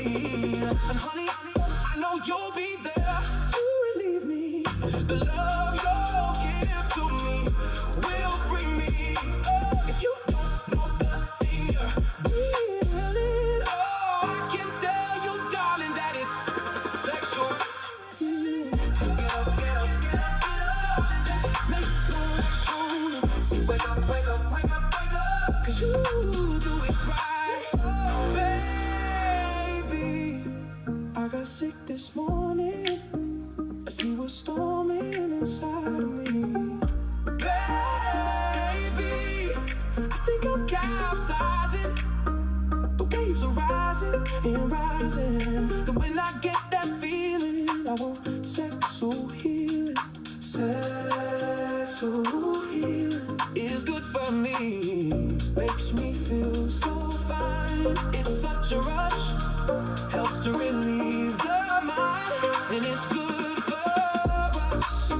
And honey, I know you'll be there to relieve me. The love you'll give to me will free me. Oh, if you don't know the thing you're feeling, oh, I can tell you, darling, that it's sexual. Get up, get up, get up, get up. Just make love stronger. Wake up, wake up, wake up, wake up. 'Cause you do it right. Oh, baby, I got sick this morning as he was storming inside of me. Baby, I think I'm capsizing. The waves are rising and rising. Then when I get that feeling, I want sexual healing. Sexual healing is good for me. Makes me feel so fine. It's such a rush. Helps to relieve the mind. And it's good for us.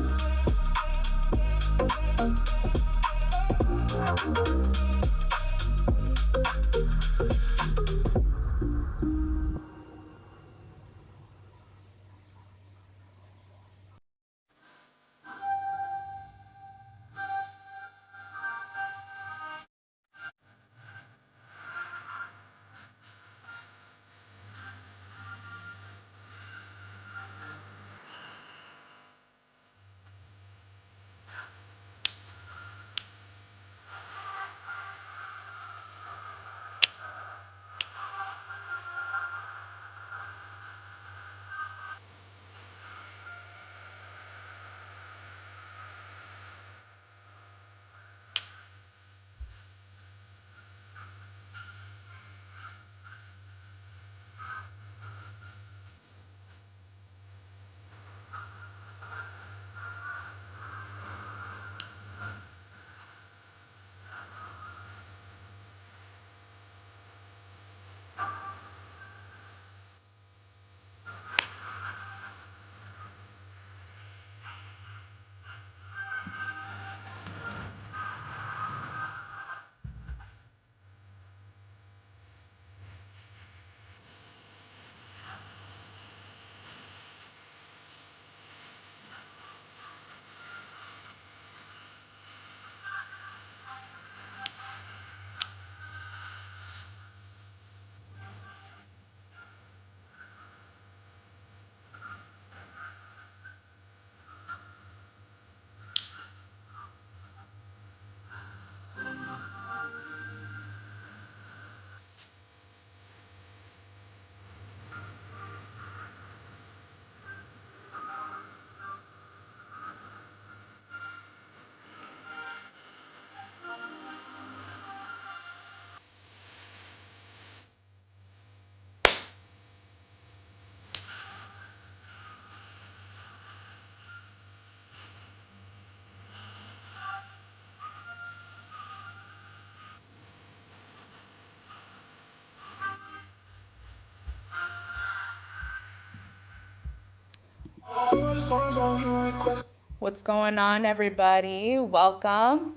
What's going on, everybody? Welcome.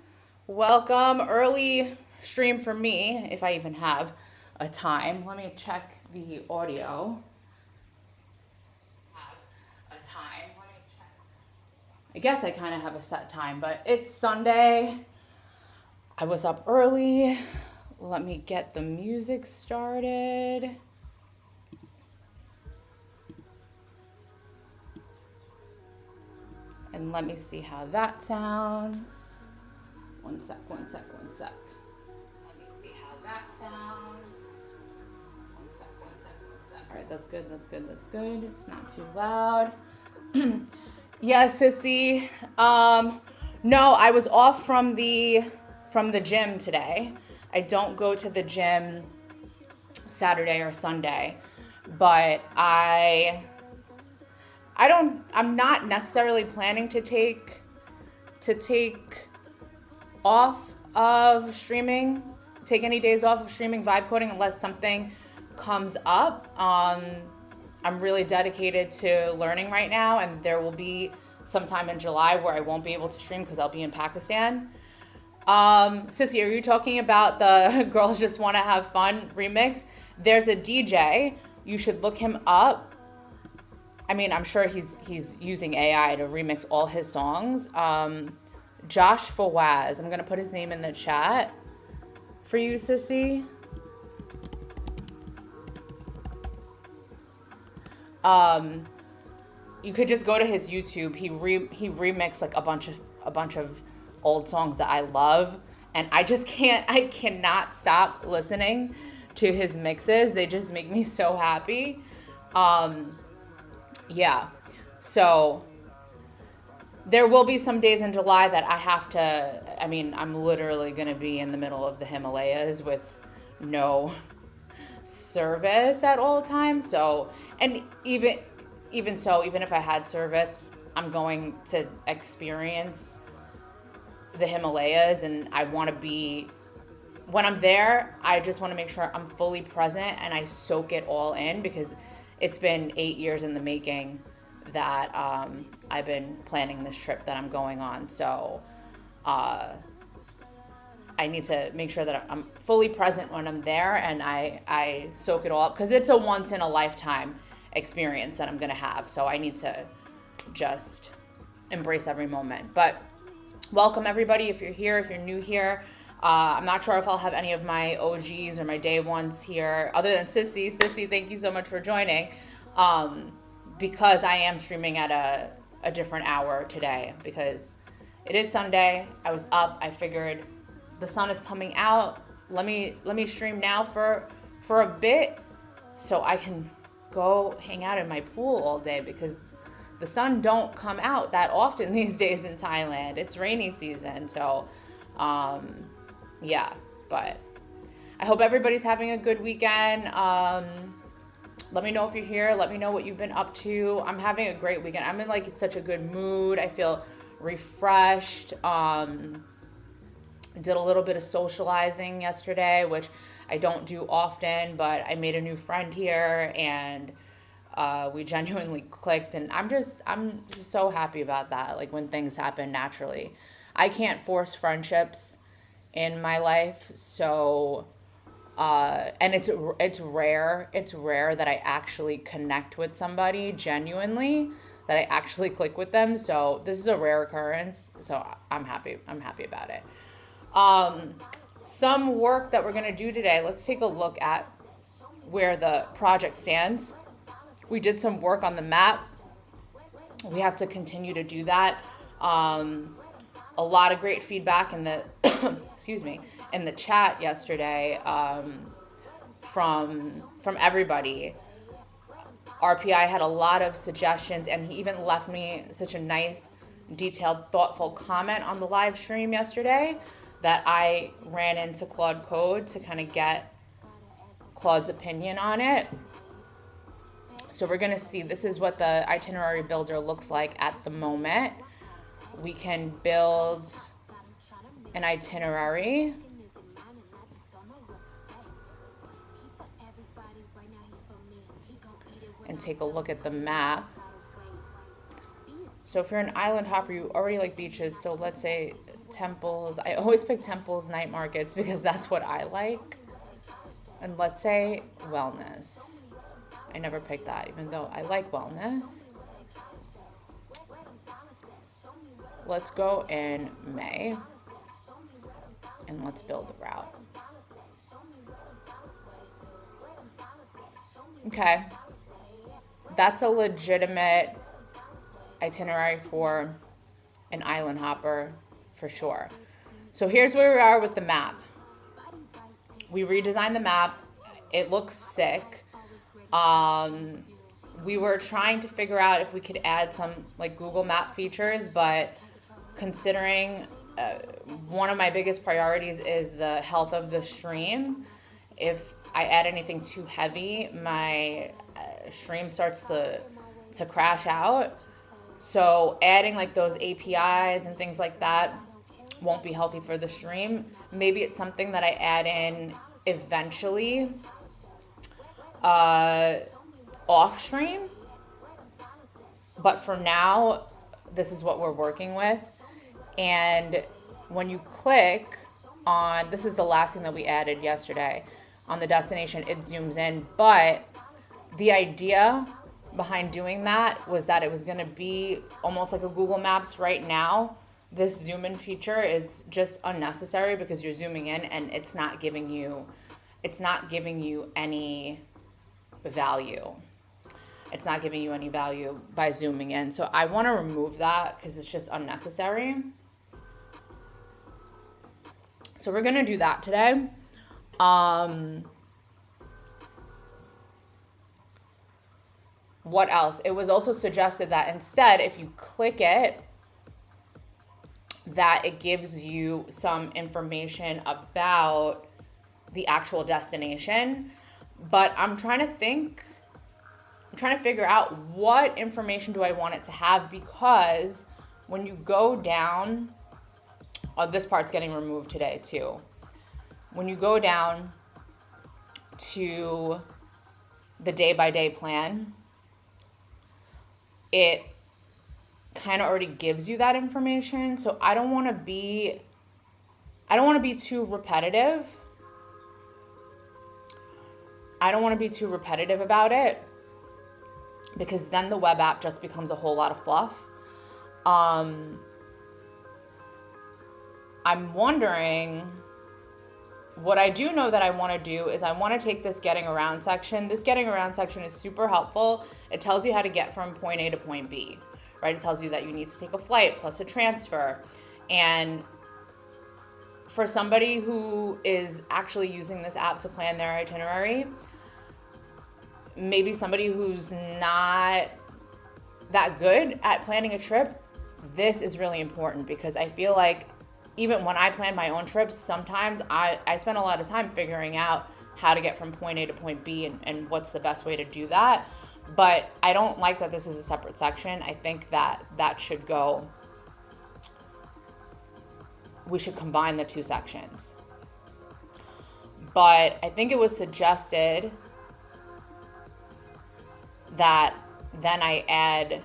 Welcome. Early stream for me, if I even have a time. Let me check the audio. I guess I kind of have a set time, but it's Sunday. I was up early. Let me get the music started. And let me see how that sounds. One sec. Let me see how that sounds. One sec. All right, that's good. It's not too loud. Yeah, sissy. No, I was off from the gym today. I don't go to the gym Saturday or Sunday, but I'm not necessarily planning to take off of streaming, take any days off of streaming vibe coding unless something comes up. I'm really dedicated to learning right now, and there will be some time in July where I won't be able to stream because I'll be in Pakistan. Sissy, are you talking about the Girls Just Want to Have Fun remix? There's a DJ you should look him up. I mean, I'm sure he's using AI to remix all his songs. Josh Fawaz. I'm going to put his name in the chat for you, sissy. You could just go to his YouTube. He remixed like a bunch of old songs that I love, and I cannot stop listening to his mixes. They just make me so happy. Yeah. So there will be some days in July that I have to, I mean, I'm literally going to be in the middle of the Himalayas with no service at all times. So, and even if I had service, I'm going to experience the Himalayas, and I want to be, when I'm there, I just want to make sure I'm fully present and I soak it all in, because it's been 8 years in the making that I've been planning this trip that I'm going on. So I need to make sure that I'm fully present when I'm there, and I soak it all up, because it's a once in a lifetime experience that I'm going to have. So I need to just embrace every moment. But welcome everybody. If you're here, if you're new here, I'm not sure if I'll have any of my OGs or my day ones here other than Sissy. Sissy, thank you so much for joining. Because I am streaming at a different hour today, because it is Sunday. I was up. I figured the sun is coming out. Let me stream now for a bit so I can go hang out in my pool all day, because the sun don't come out that often these days in Thailand. It's rainy season. So yeah, but I hope everybody's having a good weekend. Let me know if you're here. Let me know what you've been up to. I'm having a great weekend. I'm in like such a good mood. I feel refreshed. Did a little bit of socializing yesterday, which I don't do often, but I made a new friend here, and we genuinely clicked, and I'm just so happy about that. Like, when things happen naturally. I can't force friendships in my life, so and it's rare that I actually connect with somebody genuinely, that I actually click with them. So this is a rare occurrence, so I'm happy about it. Some work that we're going to do today. Let's take a look at where the project stands. We did some work on the map. We have to continue to do that. A lot of great feedback in the in the chat yesterday from everybody. RPI had a lot of suggestions, and he even left me such a nice, detailed, thoughtful comment on the live stream yesterday that I ran into Claude Code to kind of get Claude's opinion on it. So we're going to see, this is what the itinerary builder looks like at the moment. We can build an itinerary. And take a look at the map. So if you're an island hopper, you already like beaches. So let's say temples. I always pick temples, night markets, because that's what I like. And let's say wellness. I never picked that, even though I like wellness. Let's go in May. And let's build the route. Okay. That's a legitimate itinerary for an island hopper, for sure. So here's where we are with the map. We redesigned the map. It looks sick. We were trying to figure out if we could add some like Google Map features, but considering one of my biggest priorities is the health of the stream. If I add anything too heavy, my stream starts to crash out. So adding like those APIs and things like that won't be healthy for the stream. Maybe it's something that I add in eventually off stream. But for now, this is what we're working with. And when you click on, this is the last thing that we added yesterday, on the destination, it zooms in, but the idea behind doing that was that it was going to be almost like a Google Maps. Right now, this zoom in feature is just unnecessary because you're zooming in and it's not giving you any value. It's not giving you any value by zooming in. So I want to remove that because it's just unnecessary. So we're going to do that today. What else? It was also suggested that instead, if you click it, that it gives you some information about the actual destination. But I'm trying to figure out what information do I want it to have, because when you go down, this part's getting removed today too. When you go down to the day-by-day plan, it kind of already gives you that information. So I don't want to be too repetitive. I don't want to be too repetitive about it, because then the web app just becomes a whole lot of fluff. I'm wondering, what I do know that I want to do is I want to take this getting around section. This getting around section is super helpful. It tells you how to get from point A to point B, right? It tells you that you need to take a flight plus a transfer. And for somebody who is actually using this app to plan their itinerary, maybe somebody who's not that good at planning a trip, this is really important, because I feel like even when I plan my own trips, sometimes I spend a lot of time figuring out how to get from point A to point B and what's the best way to do that. But I don't like that this is a separate section. I think that should go, we should combine the two sections. But I think it was suggested that then I add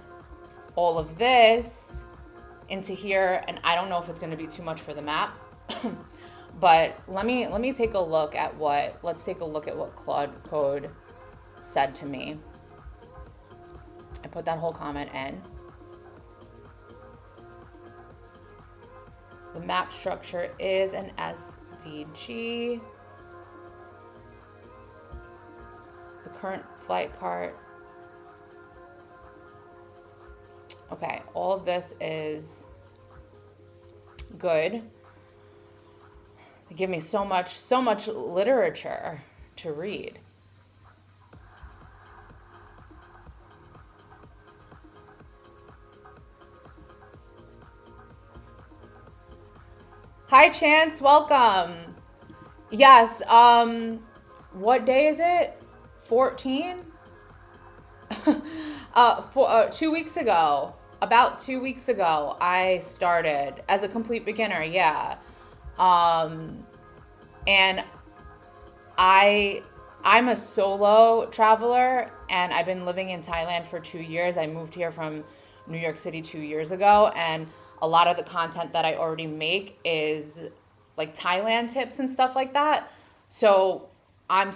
all of this into here, and I don't know if it's going to be too much for the map. But let me take a look at what Claude Code said to me. I put that whole comment in. The map structure is an SVG. The current flight cart. Okay, all of this is good. They give me so much literature to read. Hi Chance, welcome. Yes, what day is it? 14? 2 weeks ago, about 2 weeks ago, I started as a complete beginner. Yeah. And I'm a solo traveler, and I've been living in Thailand for 2 years. I moved here from New York City 2 years ago, and a lot of the content that I already make is like Thailand tips and stuff like that. So I'm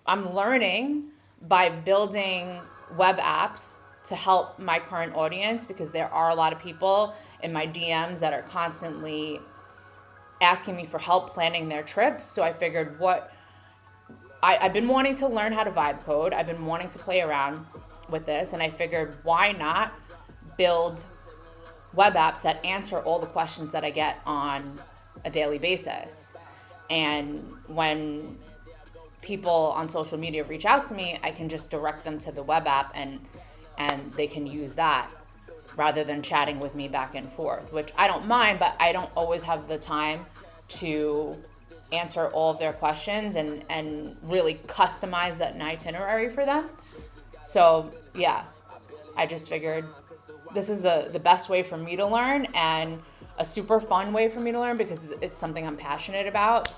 learning by building web apps to help my current audience, because there are a lot of people in my DMs that are constantly asking me for help planning their trips. So I figured I've been wanting to learn how to vibe code. I've been wanting to play around with this, and I figured, why not build web apps that answer all the questions that I get on a daily basis. And when people on social media reach out to me, I can just direct them to the web app, and they can use that rather than chatting with me back and forth, which I don't mind, but I don't always have the time to answer all of their questions and really customize that itinerary for them. So yeah, I just figured this is the best way for me to learn, and a super fun way for me to learn, because it's something I'm passionate about.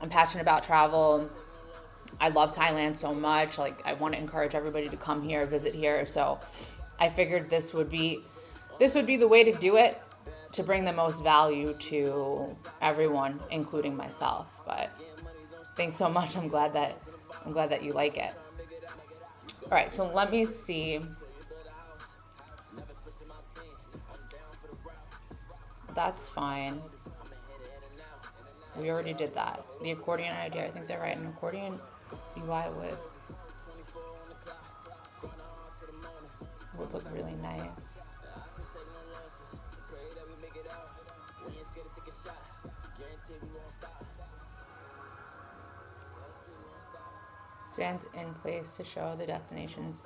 I'm passionate about travel. I love Thailand so much. Like, I want to encourage everybody to come here, visit here. So I figured this would be the way to do it, to bring the most value to everyone, including myself. But thanks so much. I'm glad that you like it. All right, so let me see. That's fine. We already did that. The accordion idea, I think they're right. An accordion UI would look really nice. Spans in place to show the destination's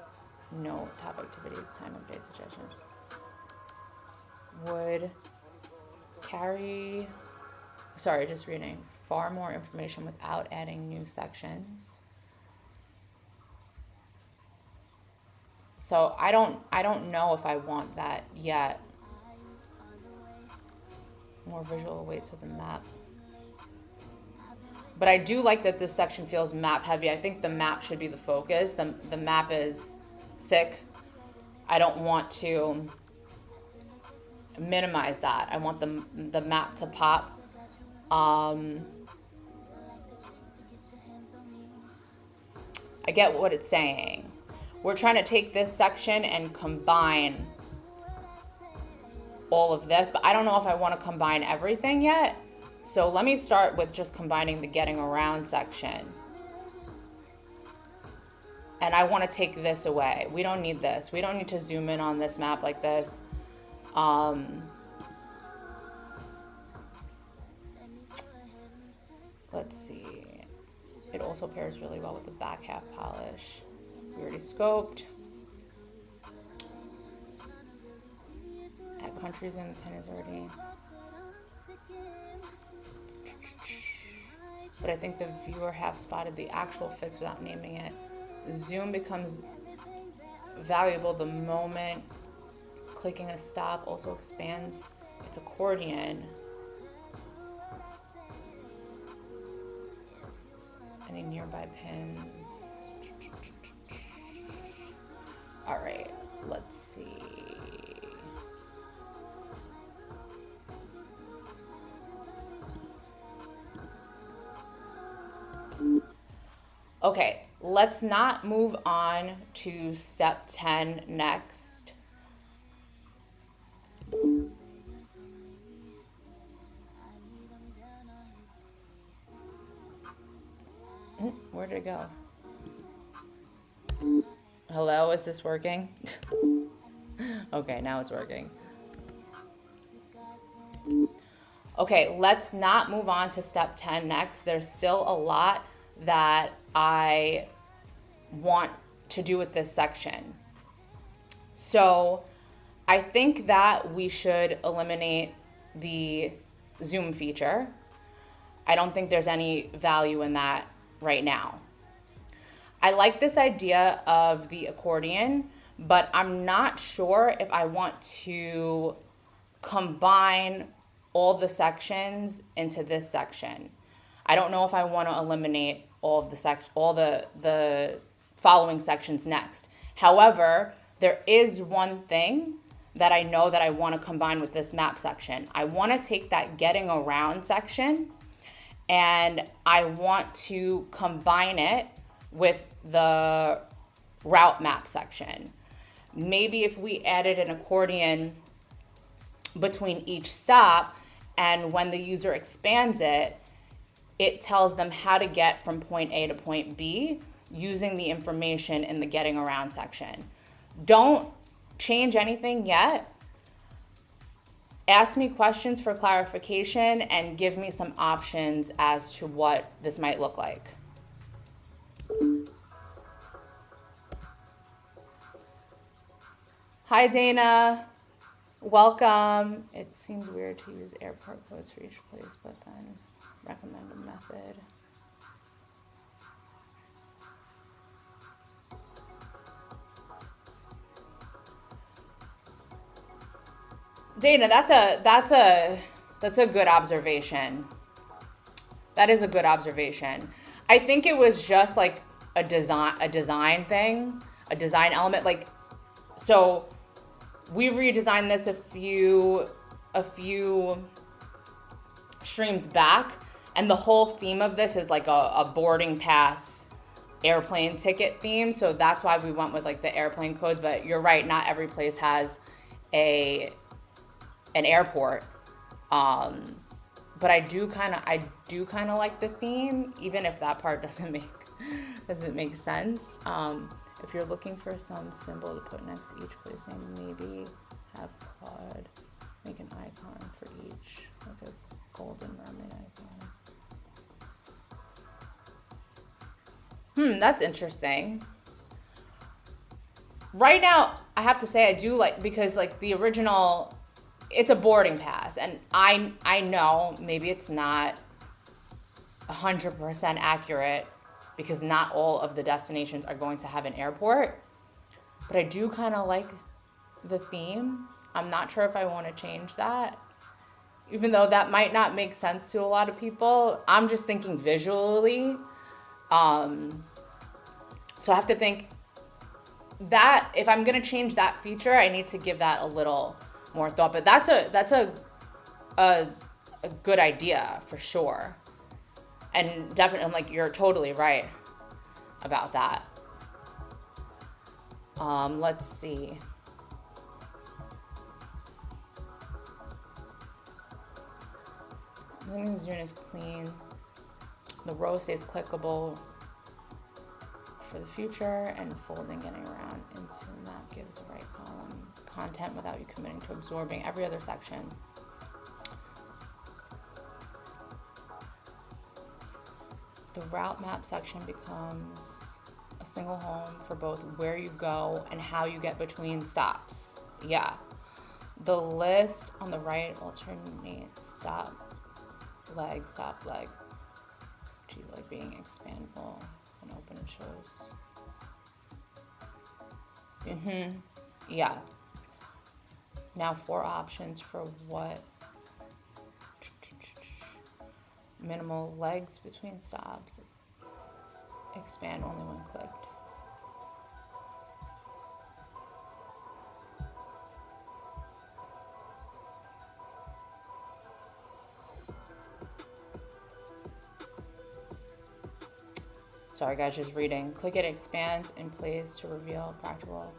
note, top activities, time of day suggestions. Would carry, sorry, just reading, far more information without adding new sections. So I don't know if I want that yet. More visual weights of the map. But I do like that this section feels map heavy. I think the map should be the focus. The map is sick. I don't want to minimize that. I want the map to pop. I get what it's saying. We're trying to take this section and combine all of this, but I don't know if I want to combine everything yet. So let me start with just combining the getting around section. And I want to take this away. We don't need this. We don't need to zoom in on this map like this. Let's see. It also pairs really well with the back half polish. We already scoped. Add countries and the pen is already. But I think the viewer half spotted the actual fix without naming it. Zoom becomes valuable the moment clicking a stop also expands its accordion. Any nearby pins. All right, let's see. Okay, let's not move on to step 10 next. Where did it go? Hello, is this working? Okay, now it's working. Okay, let's not move on to step 10 next. There's still a lot that I want to do with this section. So I think that we should eliminate the zoom feature. I don't think there's any value in that right now. I like this idea of the accordion, but I'm not sure if I want to combine all the sections into this section. I don't know if I want to eliminate all of the following sections next. However, there is one thing that I know that I want to combine with this map section. I want to take that getting around section and I want to combine it with the route map section. Maybe if we added an accordion between each stop, and when the user expands it, it tells them how to get from point A to point B using the information in the getting around section. Don't change anything yet. Ask me questions for clarification and give me some options as to what this might look like. Hi, Dana. Welcome. It seems weird to use airport codes for each place, but then recommend a method. Dana, that's a good observation. That is a good observation. I think it was just like a design thing, a design element. Like, so we redesigned this a few streams back, and the whole theme of this is like a boarding pass airplane ticket theme, so that's why we went with like the airplane codes. But you're right, not every place has an airport. But I do kind of like the theme, even if that part doesn't make sense. If you're looking for some symbol to put next to each place name, maybe have Claude make an icon for each, like a golden mermaid icon. That's interesting. Right now, I have to say I do like, because like the original, it's a boarding pass, and I know maybe it's not 100% accurate because not all of the destinations are going to have an airport, but I do kind of like the theme. I'm not sure if I want to change that, even though that might not make sense to a lot of people. I'm just thinking visually. So I have to think that if I'm going to change that feature, I need to give that a little more thought. But that's a good idea for sure. And definitely, I'm like, you're totally right about that. Let's see. Living Zoom is clean. The row stays clickable for the future, and folding getting around into the map gives the right column content without you committing to absorbing every other section. The route map section becomes a single home for both where you go and how you get between stops. Yeah. The list on the right alternates stop, leg, to like being expandable and open and shows. Yeah. Now 4 options for what? Minimal legs between stops. Expand only when clicked. Sorry guys, just reading. Click it expands in place to reveal practical.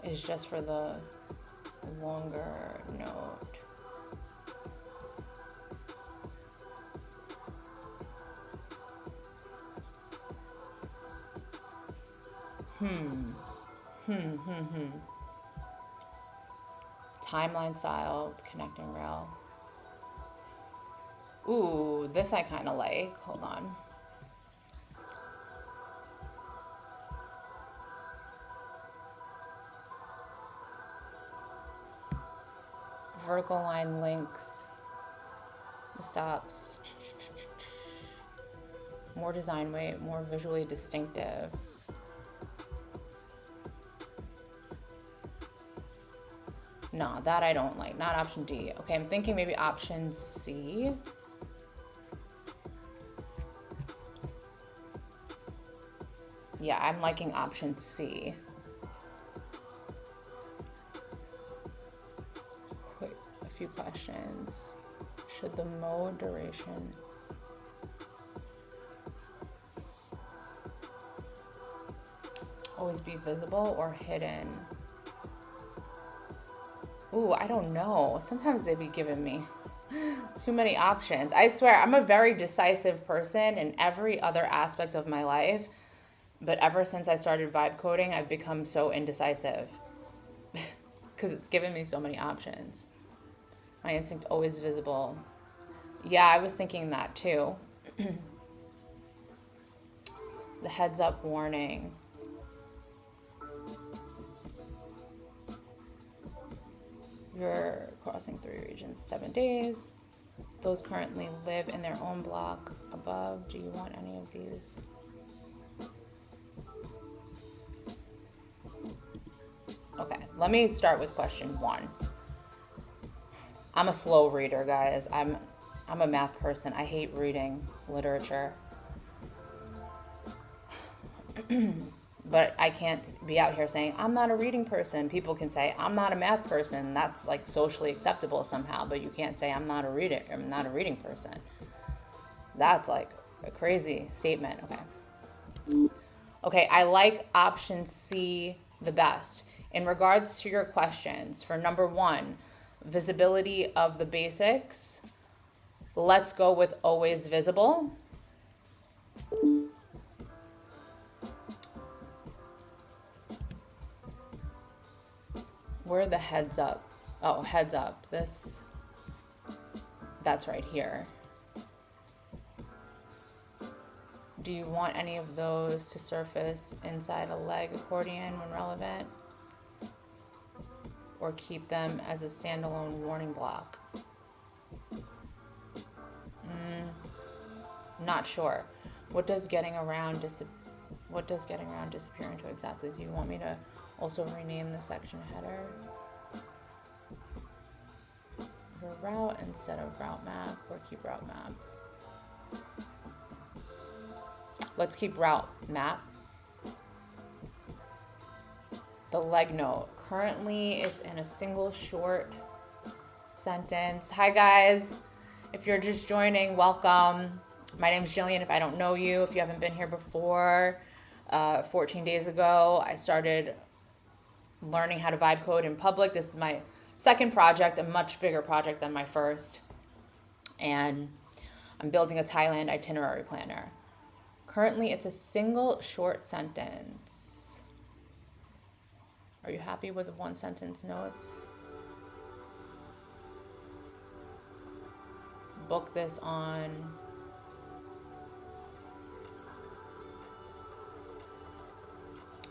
Is just for the longer note. Timeline style, connecting rail. Ooh, this I kind of like. Hold on. Vertical line links, the stops, more design weight, more visually distinctive. Nah, that I don't like, not option D. Okay, I'm thinking maybe option C. Yeah, I'm liking option C. Few questions. Should the mode duration always be visible or hidden? Ooh, I don't know. Sometimes they be giving me too many options. I swear, I'm a very decisive person in every other aspect of my life, but ever since I started vibe coding, I've become so indecisive because it's given me so many options. My instinct always visible. Yeah, I was thinking that too. The heads up warning. You're crossing 3 regions, 7 days. Those currently live in their own block above. Do you want any of these? Okay, let me start with question 1. I'm a slow reader, guys. I'm a math person. I hate reading literature. But I can't be out here saying I'm not a reading person. People can say I'm not a math person. That's like socially acceptable somehow, but you can't say I'm not a reading person. That's like a crazy statement. Okay, I like option C the best. In regards to your questions, for number 1, visibility of the basics, let's go with always visible. Where are the heads up? Oh, heads up. That's right here. Do you want any of those to surface inside a leg accordion when relevant? Or keep them as a standalone warning block? Not sure. What does getting around disappear into exactly? Do you want me to also rename the section header for route instead of route map, or keep route map? Let's keep route map. The leg note. Currently, it's in a single short sentence. Hi, guys. If you're just joining, welcome. My name's Jillian. If I don't know you, if you haven't been here before, 14 days ago, I started learning how to vibe code in public. This is my second project, a much bigger project than my first. And I'm building a Thailand itinerary planner. Currently, it's a single short sentence. Are you happy with the 1-sentence notes? Book this on.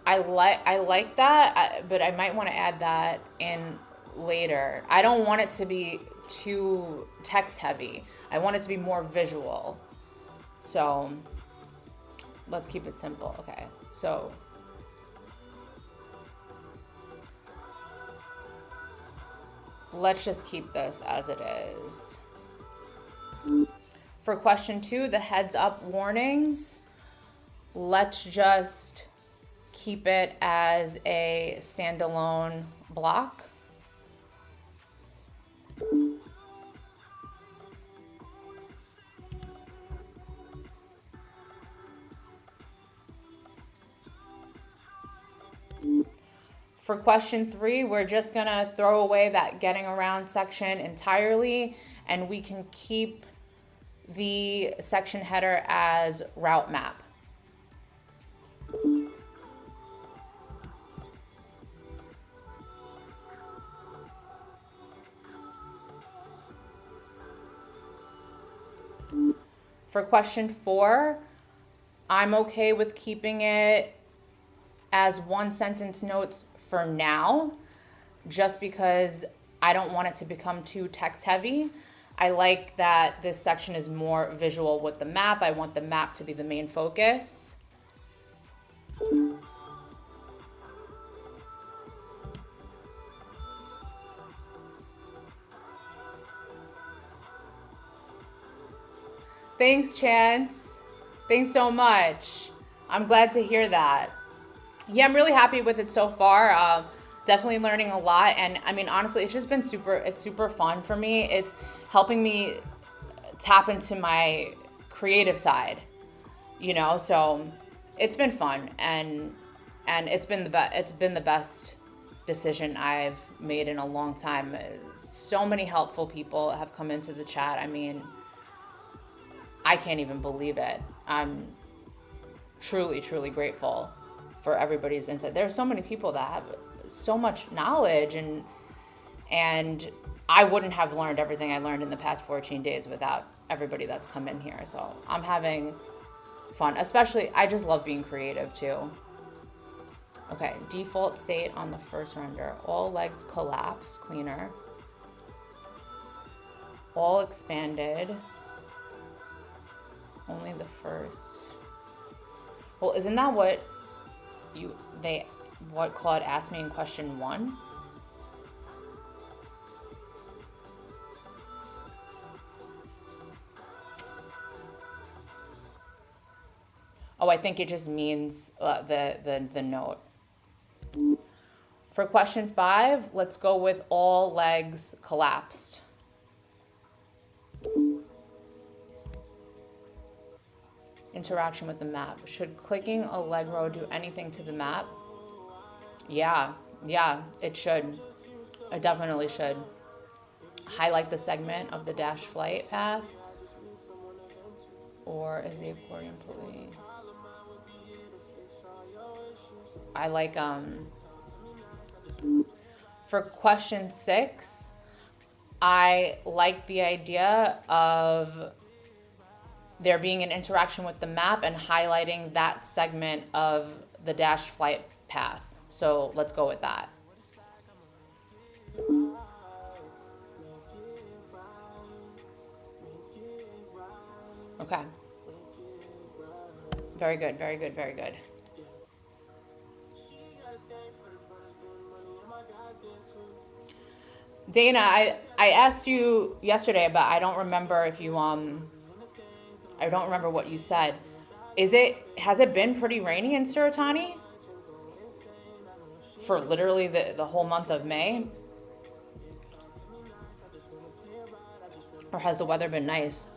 I like that, but I might want to add that in later. I don't want it to be too text heavy. I want it to be more visual. So let's keep it simple. Okay, so let's just keep this as it is. For question 2, the heads up warnings, let's just keep it as a standalone block. For question 3, we're just gonna throw away that getting around section entirely, and we can keep the section header as route map. For question 4, I'm okay with keeping it as 1-sentence notes for now, just because I don't want it to become too text heavy. I like that this section is more visual with the map. I want the map to be the main focus. Thanks, Chance. Thanks so much. I'm glad to hear that. Yeah, I'm really happy with it so far. Definitely learning a lot. And I mean, honestly, it's just been super fun for me. It's helping me tap into my creative side, you know? So it's been fun, and it's been the best decision I've made in a long time. So many helpful people have come into the chat. I mean, I can't even believe it. I'm truly grateful for everybody's insight. There are so many people that have so much knowledge, and I wouldn't have learned everything I learned in the past 14 days without everybody that's come in here. So I'm having fun. Especially, I just love being creative too. Okay, default state on the first render. All legs collapsed, cleaner. All expanded. Only the first. Well, isn't that what Claude asked me in question 1? Oh, I think it just means the note. For question 5, let's go with all legs collapsed. Interaction with the map. Should clicking Allegro do anything to the map? Yeah, it should. It definitely should. Highlight the segment of the dash flight path. Or is the accordion fully? I like, for question 6, I like the idea of there being an interaction with the map and highlighting that segment of the dash flight path. So let's go with that. Okay. Very good, very good, very good. Dana, I asked you yesterday, but I don't remember if you I don't remember what you said. Has it been pretty rainy in Suratani for literally the whole month of May? Or has the weather been nice?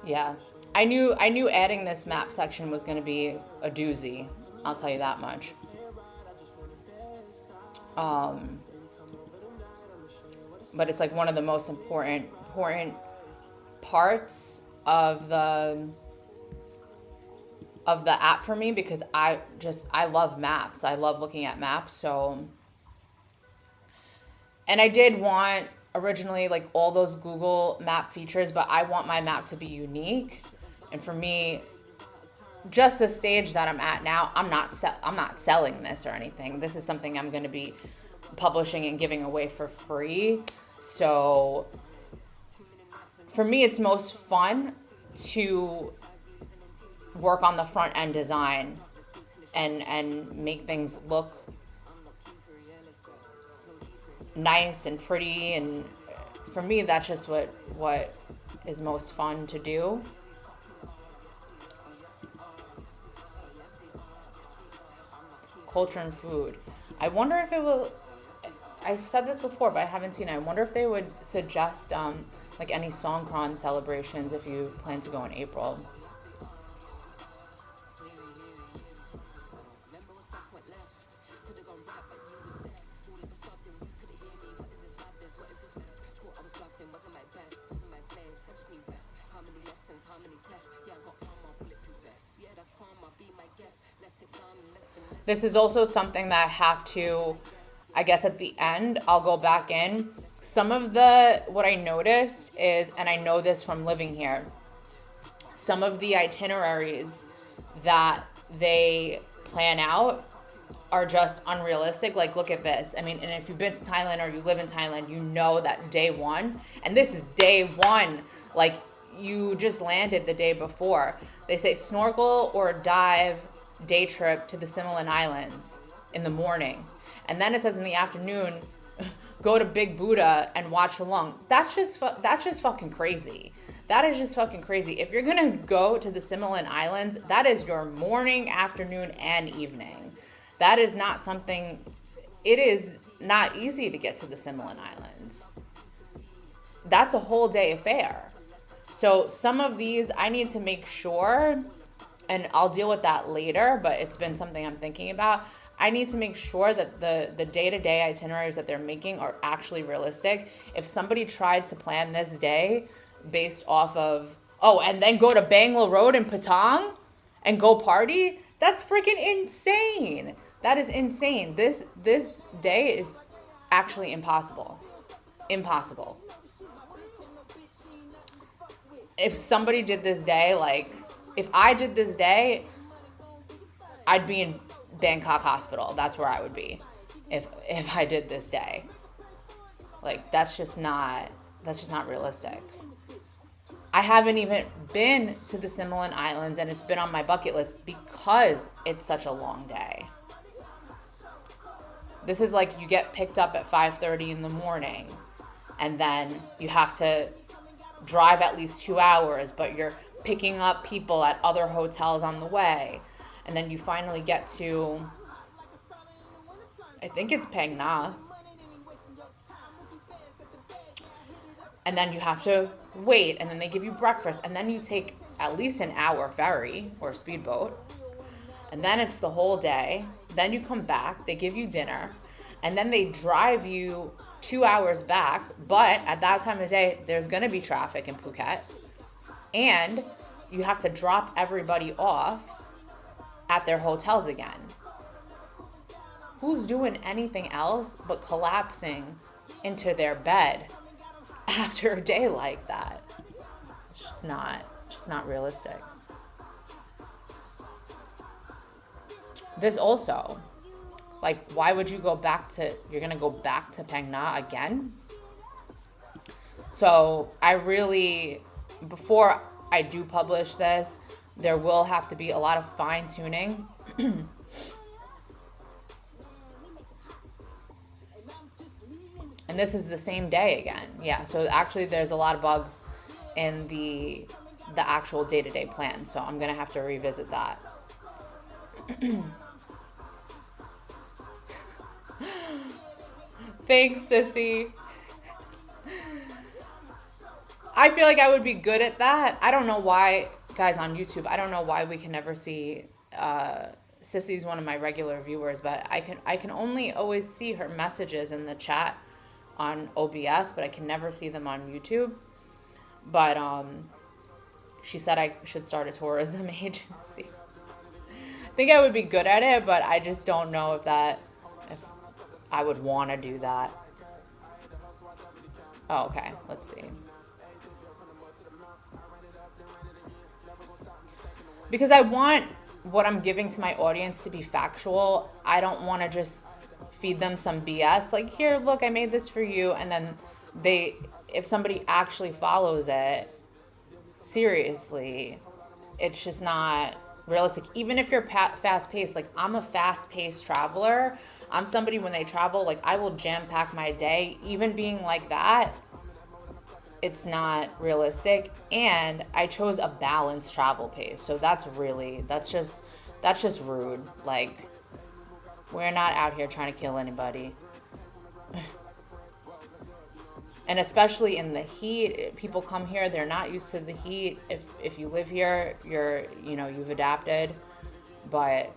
Yeah, I knew adding this map section was going to be a doozy. I'll tell you that much. But it's like one of the most important parts of the app for me, because I love maps. I love looking at maps. So, and I did want originally like all those Google map features, but I want my map to be unique. And for me, just the stage that I'm at now, I'm not selling this or anything. This is something I'm going to be publishing and giving away for free. So for me, it's most fun to work on the front end design and make things look nice and pretty, and for me that's just what is most fun to do. Culture and food. I wonder if it will, I've said this before but I haven't seen it. I wonder if they would suggest like any Songkran celebrations if you plan to go in April. This is also something that I have to, I guess at the end, I'll go back in. Some of what I noticed is, and I know this from living here, some of the itineraries that they plan out are just unrealistic. Like, look at this. I mean, and if you've been to Thailand or you live in Thailand, you know that day one, and this is day one, like you just landed the day before. They say snorkel or dive day trip to the Similan Islands in the morning. And then it says in the afternoon, go to Big Buddha and watch along. That's just fucking crazy. That is just fucking crazy. If you're gonna go to the Similan Islands, that is your morning, afternoon, and evening. That is not something, it is not easy to get to the Similan Islands. That's a whole day affair. So some of these I need to make sure, and I'll deal with that later, but it's been something I'm thinking about. I need to make sure that the day-to-day itineraries that they're making are actually realistic. If somebody tried to plan this day based off of, and then go to Bangla Road in Patong and go party, that's freaking insane. That is insane. This day is actually impossible. Impossible. If somebody did this day, like, if I did this day, I'd be in Bangkok hospital. That's where I would be if I did this day. Like, that's just not realistic. I haven't even been to the Simoleon Islands, and it's been on my bucket list because it's such a long day. This is like you get picked up at 5:30 in the morning, and then you have to drive at least 2 hours, but you're picking up people at other hotels on the way. And then you finally get to, I think it's Phang Nga. And then you have to wait, and then they give you breakfast, and then you take at least an hour ferry or speedboat. And then it's the whole day. Then you come back, they give you dinner, and then they drive you 2 hours back. But at that time of day, there's going to be traffic in Phuket. And you have to drop everybody off at their hotels again. Who's doing anything else but collapsing into their bed after a day like that? It's just not realistic. This also, like, why would you go back to, you're going to go back to Phang Nga again? So I really, before I do publish this, there will have to be a lot of fine tuning. And this is the same day again. Yeah, so actually there's a lot of bugs in the actual day-to-day plan. So I'm going to have to revisit that. Thanks, sissy. I feel like I would be good at that. I don't know why, guys on YouTube, I don't know why we can never see, Sissy's one of my regular viewers, but I can only always see her messages in the chat on OBS, but I can never see them on YouTube. But she said I should start a tourism agency. I think I would be good at it, but I just don't know if I would want to do that. Oh, okay, let's see. Because I want what I'm giving to my audience to be factual. I don't want to just feed them some BS. Like, here, look, I made this for you. And then if somebody actually follows it seriously, it's just not realistic. Even if you're fast-paced, like, I'm a fast-paced traveler. I'm somebody, when they travel, like, I will jam-pack my day. Even being like that, it's not realistic. And I chose a balanced travel pace. So that's just rude. Like, we're not out here trying to kill anybody. And especially in the heat, people come here, they're not used to the heat. If you live here, you've adapted. But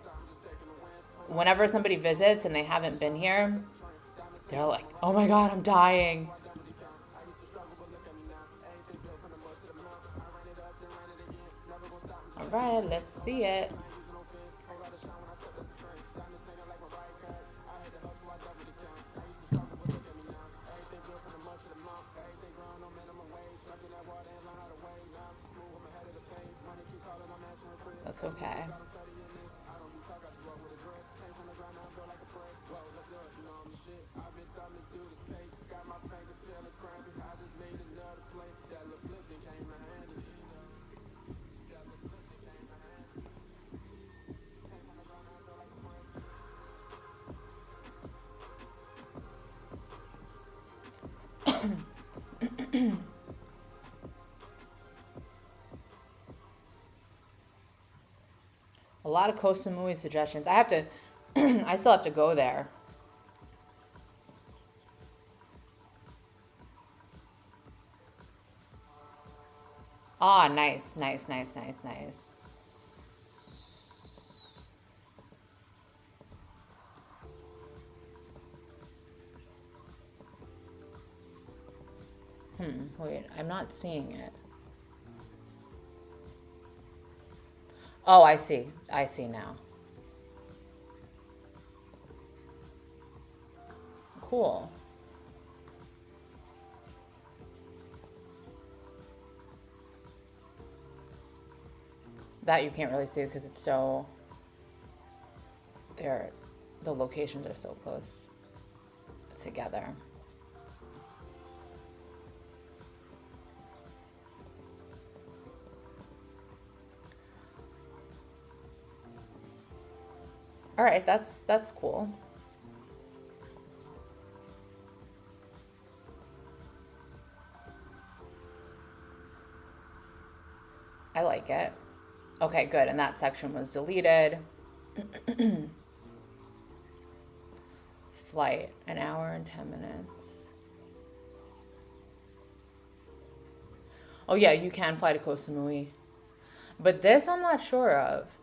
whenever somebody visits and they haven't been here, they're like, oh my God, I'm dying. All right, let's see it. That's okay. A lot of Koh Samui suggestions. I still have to go there. Ah, nice. Wait, I'm not seeing it. Oh, I see now. Cool. That you can't really see because it's so, the locations are so close together. All right, that's cool. I like it. Okay, good. And that section was deleted. Flight, 1 hour and 10 minutes. Oh yeah, you can fly to Koh Samui. But this I'm not sure of.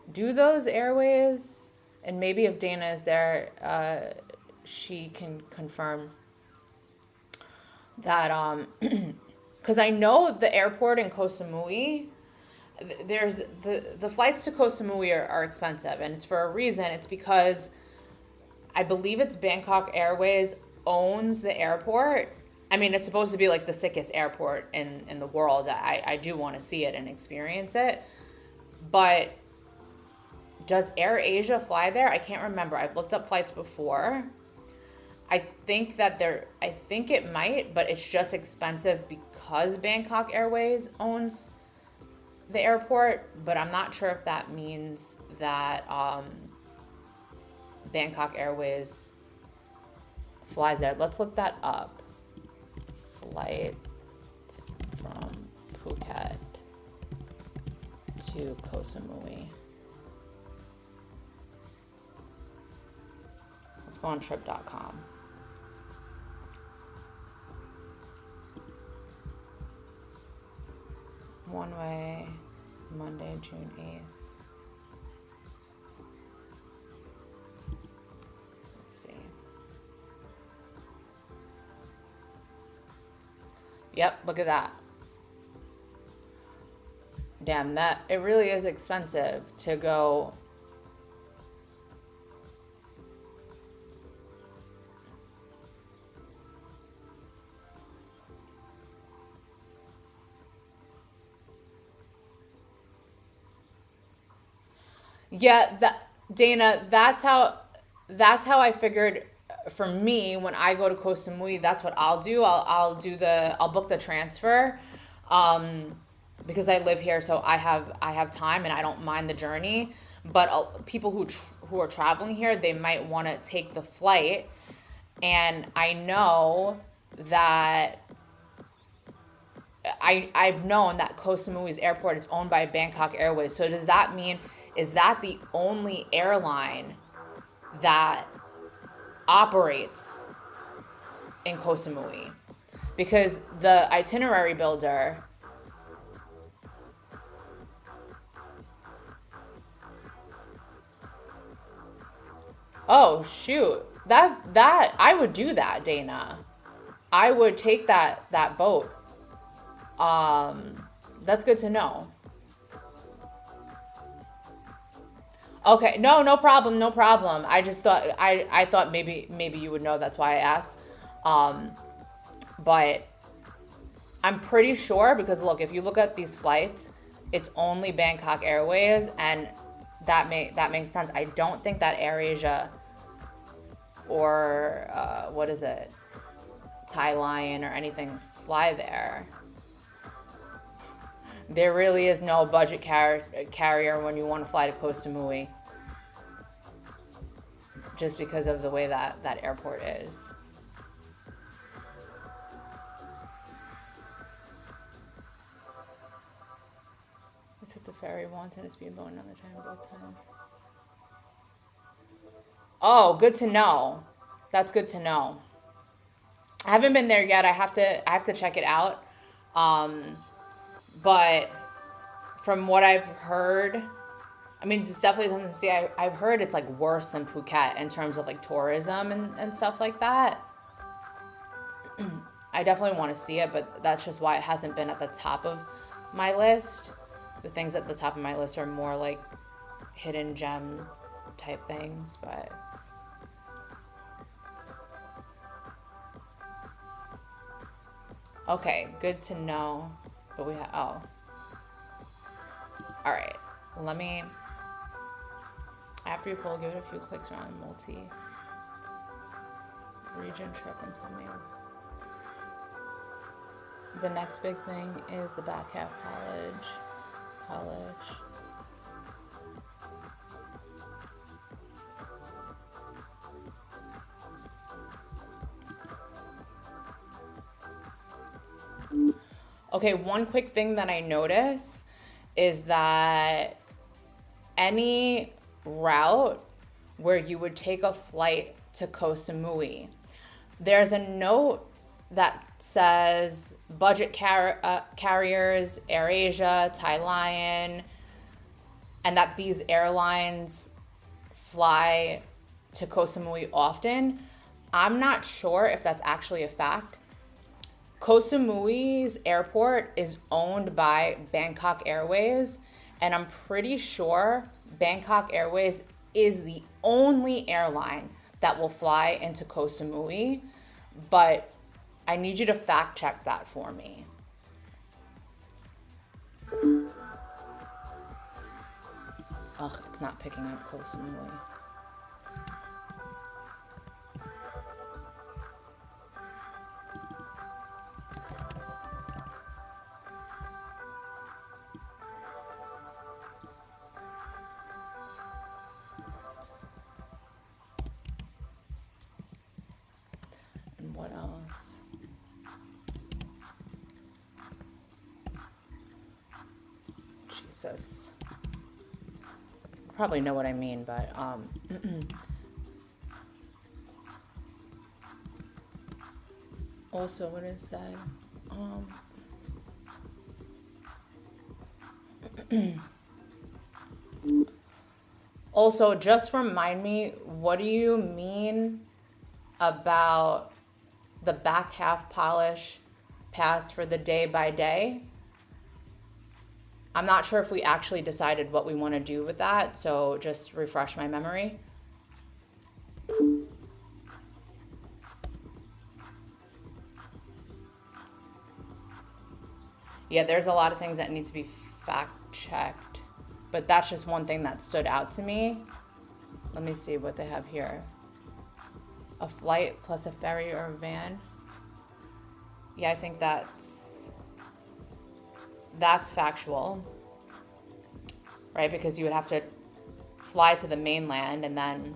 Do those airways, and maybe if Dana is there, she can confirm that, because I know the airport in Koh Samui, there's the flights to Koh Samui are expensive, and it's for a reason. It's because I believe it's Bangkok Airways owns the airport. I mean, it's supposed to be like the sickest airport in the world. I do want to see it and experience it. But does AirAsia fly there? I can't remember. I've looked up flights before. I think it might, but it's just expensive because Bangkok Airways owns the airport. But I'm not sure if that means that Bangkok Airways flies there. Let's look that up. Flights from Phuket to Koh Samui. Let's go on trip.com. One way, Monday, June 8th. Let's see. Yep, look at that. Damn, that it really is expensive to go. Yeah, Dana, that's how I figured. For me, when I go to Koh Samui, that's what I'll do. I'll book the transfer, because I live here, so I have time and I don't mind the journey. But people who are traveling here, they might want to take the flight, and I know that I've known that Koh Samui's airport is owned by Bangkok Airways. So does that mean, is that the only airline that operates in Koh Samui? Because the itinerary builder, oh shoot, that I would do that, Dana. I would take that boat. That's good to know. Okay, no problem, no problem. I just thought I thought maybe you would know. That's why I asked. But I'm pretty sure, because look, if you look at these flights, it's only Bangkok Airways, and that makes sense. I don't think that AirAsia or what is it, Thailand or anything fly there. There really is no budget carrier when you want to fly to Koh Samui, just because of the way that airport is. I took the ferry once and a speedboat another time, both times. Oh, good to know. That's good to know. I haven't been there yet. I have to check it out. But from what I've heard, I mean, it's definitely something to see. I've heard it's like worse than Phuket in terms of like tourism and stuff like that. I definitely want to see it, but that's just why it hasn't been at the top of my list. The things at the top of my list are more like hidden gem type things, but okay, good to know. But we have, oh, all right. Let me, after you pull, give it a few clicks around multi-region trip and tell me. The next big thing is the back half polish. Okay, one quick thing that I notice is that any route where you would take a flight to Koh Samui, there's a note that says budget carriers, AirAsia, Thai Lion, and that these airlines fly to Koh Samui often. I'm not sure if that's actually a fact. Koh Samui's airport is owned by Bangkok Airways, and I'm pretty sure Bangkok Airways is the only airline that will fly into Koh Samui, but I need you to fact check that for me. Ugh, it's not picking up Koh Samui. And what else? Jesus. Probably know what I mean, but also what it said. Also, just remind me, what do you mean about the back half polish pass for the day by day? I'm not sure if we actually decided what we want to do with that, so just refresh my memory. Yeah, there's a lot of things that need to be fact checked, but that's just one thing that stood out to me. Let me see what they have here. A flight plus a ferry or a van. Yeah, I think that's factual, right? Because you would have to fly to the mainland, and then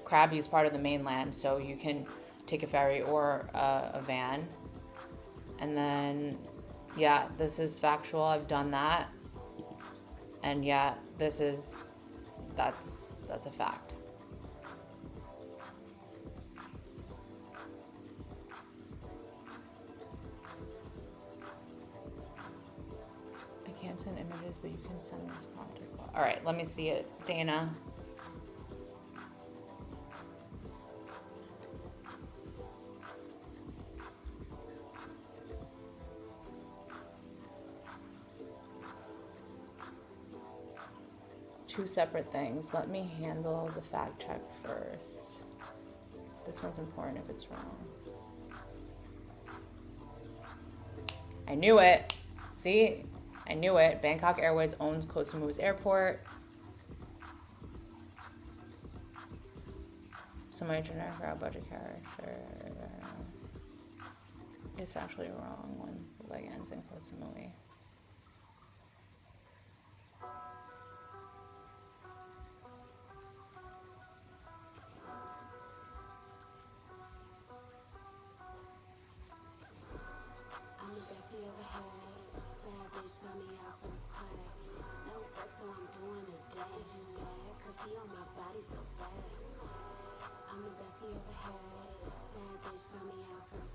Krabi is part of the mainland, so you can take a ferry or a van. And then, yeah, this is factual. I've done that. And yeah, that's a fact. I can't send images, but you can send this prompt. All right, let me see it, Dana. Two separate things. Let me handle the fact check first. This one's important if it's wrong. I knew it. See? I knew it. Bangkok Airways owns Koh Samui's airport. So my generic route budget character is factually wrong when the leg ends in Koh Samui.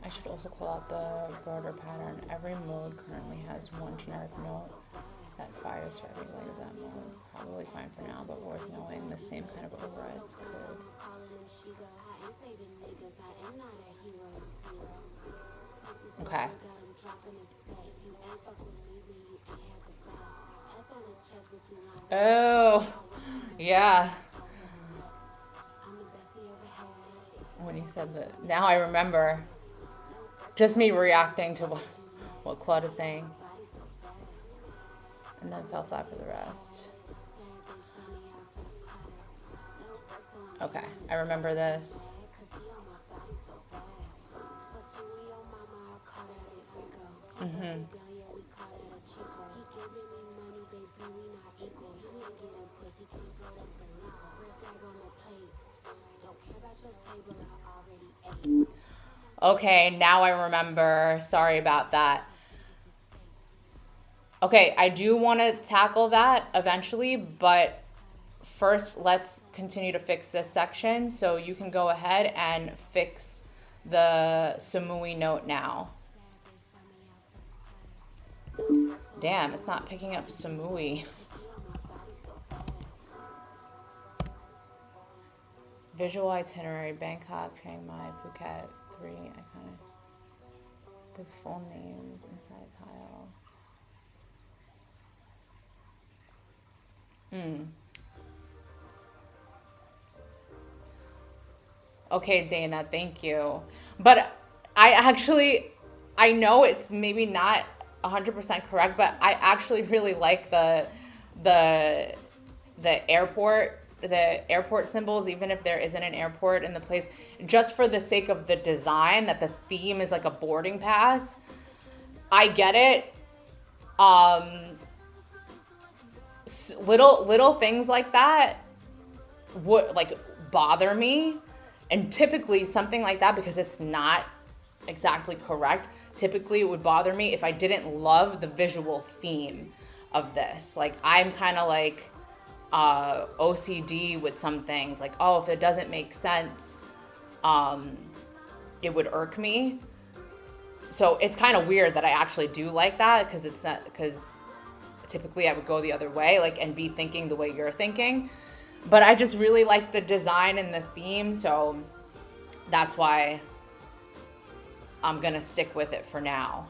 I should also call out the broader pattern. Every mode currently has one generic note that fires for every leg of that mode. Probably fine for now, but worth knowing. The same kind of overrides code. Okay. Oh, yeah. When he said that, now I remember. Just me reacting to what Claude is saying. And then fell flat for the rest. Okay, I remember this. Mm-hmm. Okay, now I remember. Sorry about that. Okay, I do want to tackle that eventually, but first let's continue to fix this section. So you can go ahead and fix the Samui note now. Damn, it's not picking up Samui. Visual itinerary, Bangkok, Chiang Mai, Phuket, 3 iconic with full names inside tile. Okay, Dana, thank you. But I know it's maybe not 100% correct, but I actually really like the the airport symbols, even if there isn't an airport in the place, just for the sake of the design, that the theme is like a boarding pass. I get it. Little things like that would like bother me, and typically something like that, because it's not exactly correct, typically it would bother me if I didn't love the visual theme of this. Like, I'm kind of like OCD with some things, like, oh, if it doesn't make sense, it would irk me. So it's kind of weird that I actually do like that, because it's not, because typically I would go the other way, like, and be thinking the way you're thinking. But I just really like the design and the theme, so that's why I'm gonna stick with it for now.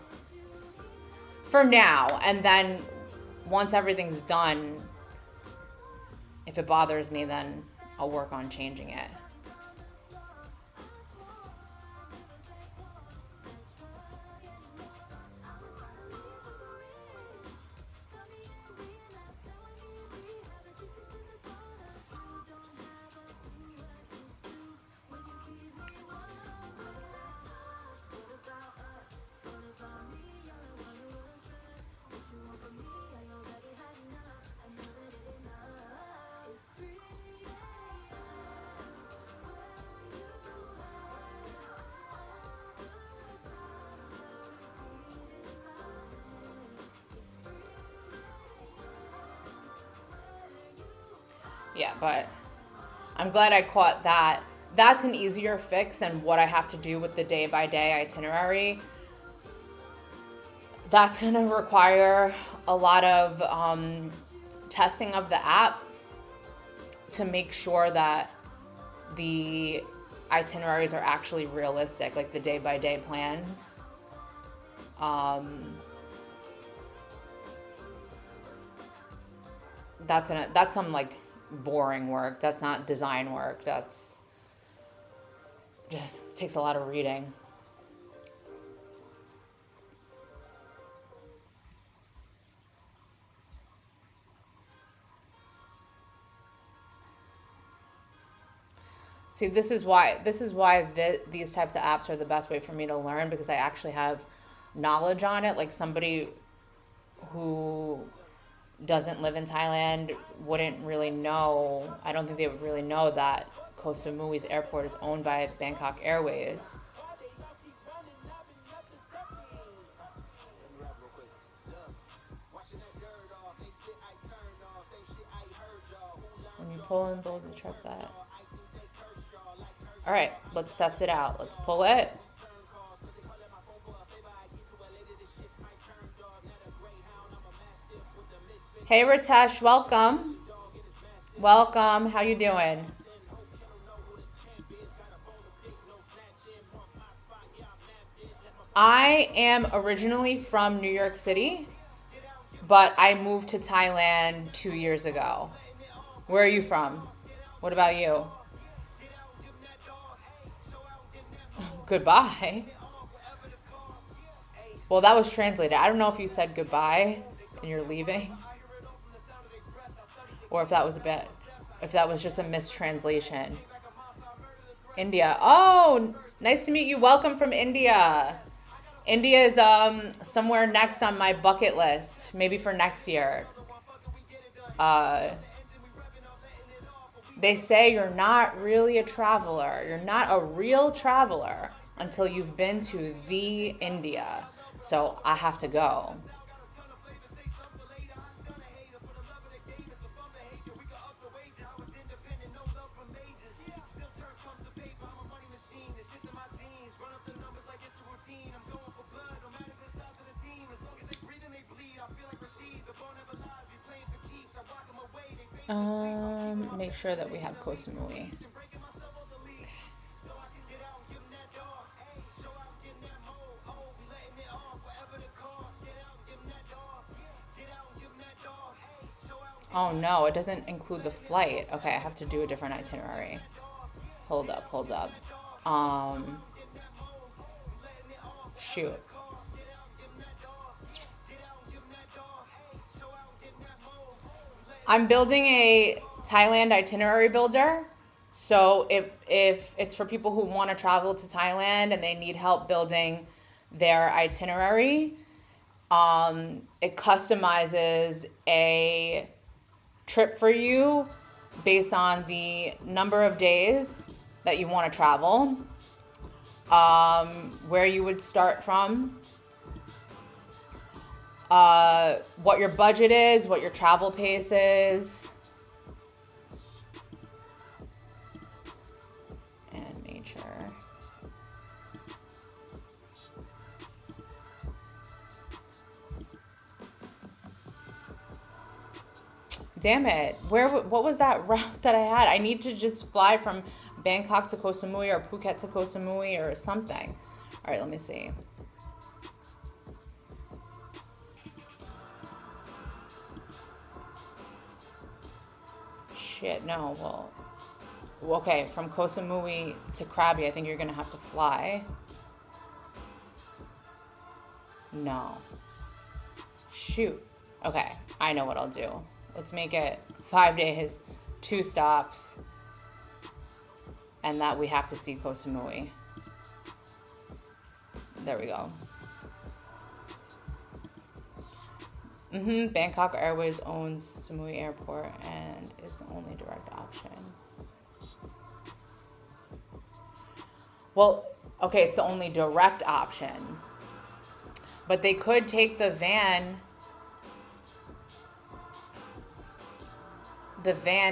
And then once everything's done, if it bothers me, then I'll work on changing it. Yeah, but I'm glad I caught that. That's an easier fix than what I have to do with the day-by-day itinerary. That's going to require a lot of testing of the app to make sure that the itineraries are actually realistic, like the day-by-day plans. That's some like boring work. That's not design work. That's just takes a lot of reading. See, this is why these types of apps are the best way for me to learn, because I actually have knowledge on it. Like, somebody who doesn't live in Thailand wouldn't really know. I don't think they would really know that Koh Samui's airport is owned by Bangkok Airways. When you pull and build the truck that. All right, let's test it out. Let's pull it. Hey, Ritesh, welcome. Welcome. How you doing? I am originally from New York City, but I moved to Thailand 2 years ago. Where are you from? What about you? Goodbye. Well, that was translated. I don't know if you said goodbye and you're leaving, or if that was just a mistranslation. India. Oh, nice to meet you. Welcome from India. India is somewhere next on my bucket list, maybe for next year. Uh, they say you're not really a traveler. You're not a real traveler until you've been to the India. So I have to go. Make sure that we have Koh Samui. Oh no, it doesn't include the flight. Okay, I have to do a different itinerary. Hold up, hold up. Um, Shoot. I'm building a Thailand itinerary builder. So if it's for people who want to travel to Thailand and they need help building their itinerary, it customizes a trip for you based on the number of days that you want to travel, where you would start from, what your budget is, what your travel pace is, and nature. Damn it. What was that route that I had? I need to just fly from Bangkok to Koh Samui or Phuket to Koh Samui or something. All right, let me see. Shit, no. Well, okay, from Koh Samui to Krabi, I think you're going to have to fly. No. Shoot. Okay, I know what I'll do. Let's make it 5 days, 2 stops, and that we have to see Koh Samui. There we go. Bangkok Airways owns Samui Airport and is the only direct option. Well, okay, it's the only direct option. But they could take the van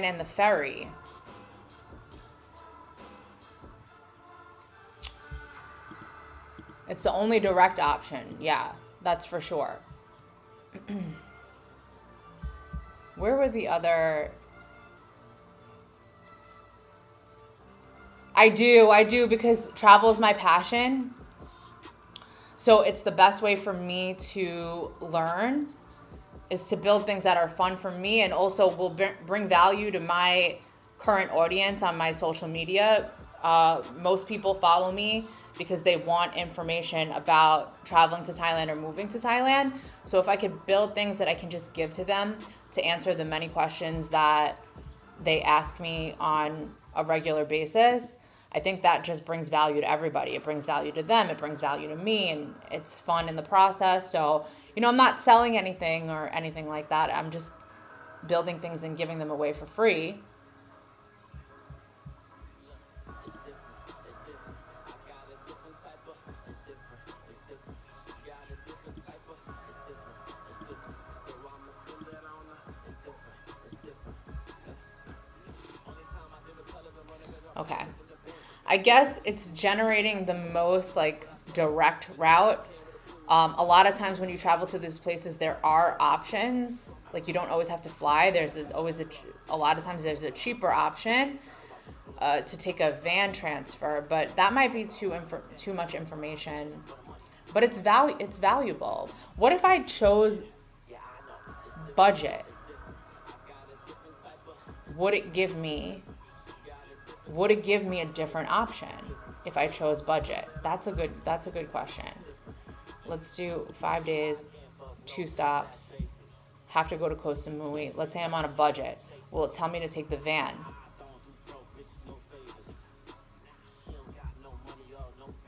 and the ferry. It's the only direct option. Yeah, that's for sure. Where were the other? I do because travel is my passion. So it's the best way for me to learn is to build things that are fun for me and also will bring value to my current audience on my social media. Most people follow me because they want information about traveling to Thailand or moving to Thailand. So if I could build things that I can just give to them to answer the many questions that they ask me on a regular basis, I think that just brings value to everybody. It brings value to them, it brings value to me, and it's fun in the process. So, I'm not selling anything or anything like that. I'm just building things and giving them away for free. Okay. I guess it's generating the most direct route. A lot of times when you travel to these places, there are options. Like you don't always have to fly. There's always a lot of times there's a cheaper option to take a van transfer, but that might be too much information. But it's valuable. What if I chose budget? Would it give me a different option if I chose budget? That's a good question. Let's do 5 days, 2 stops, have to go to Koh Samui. Let's say I'm on a budget. Will it tell me to take the van?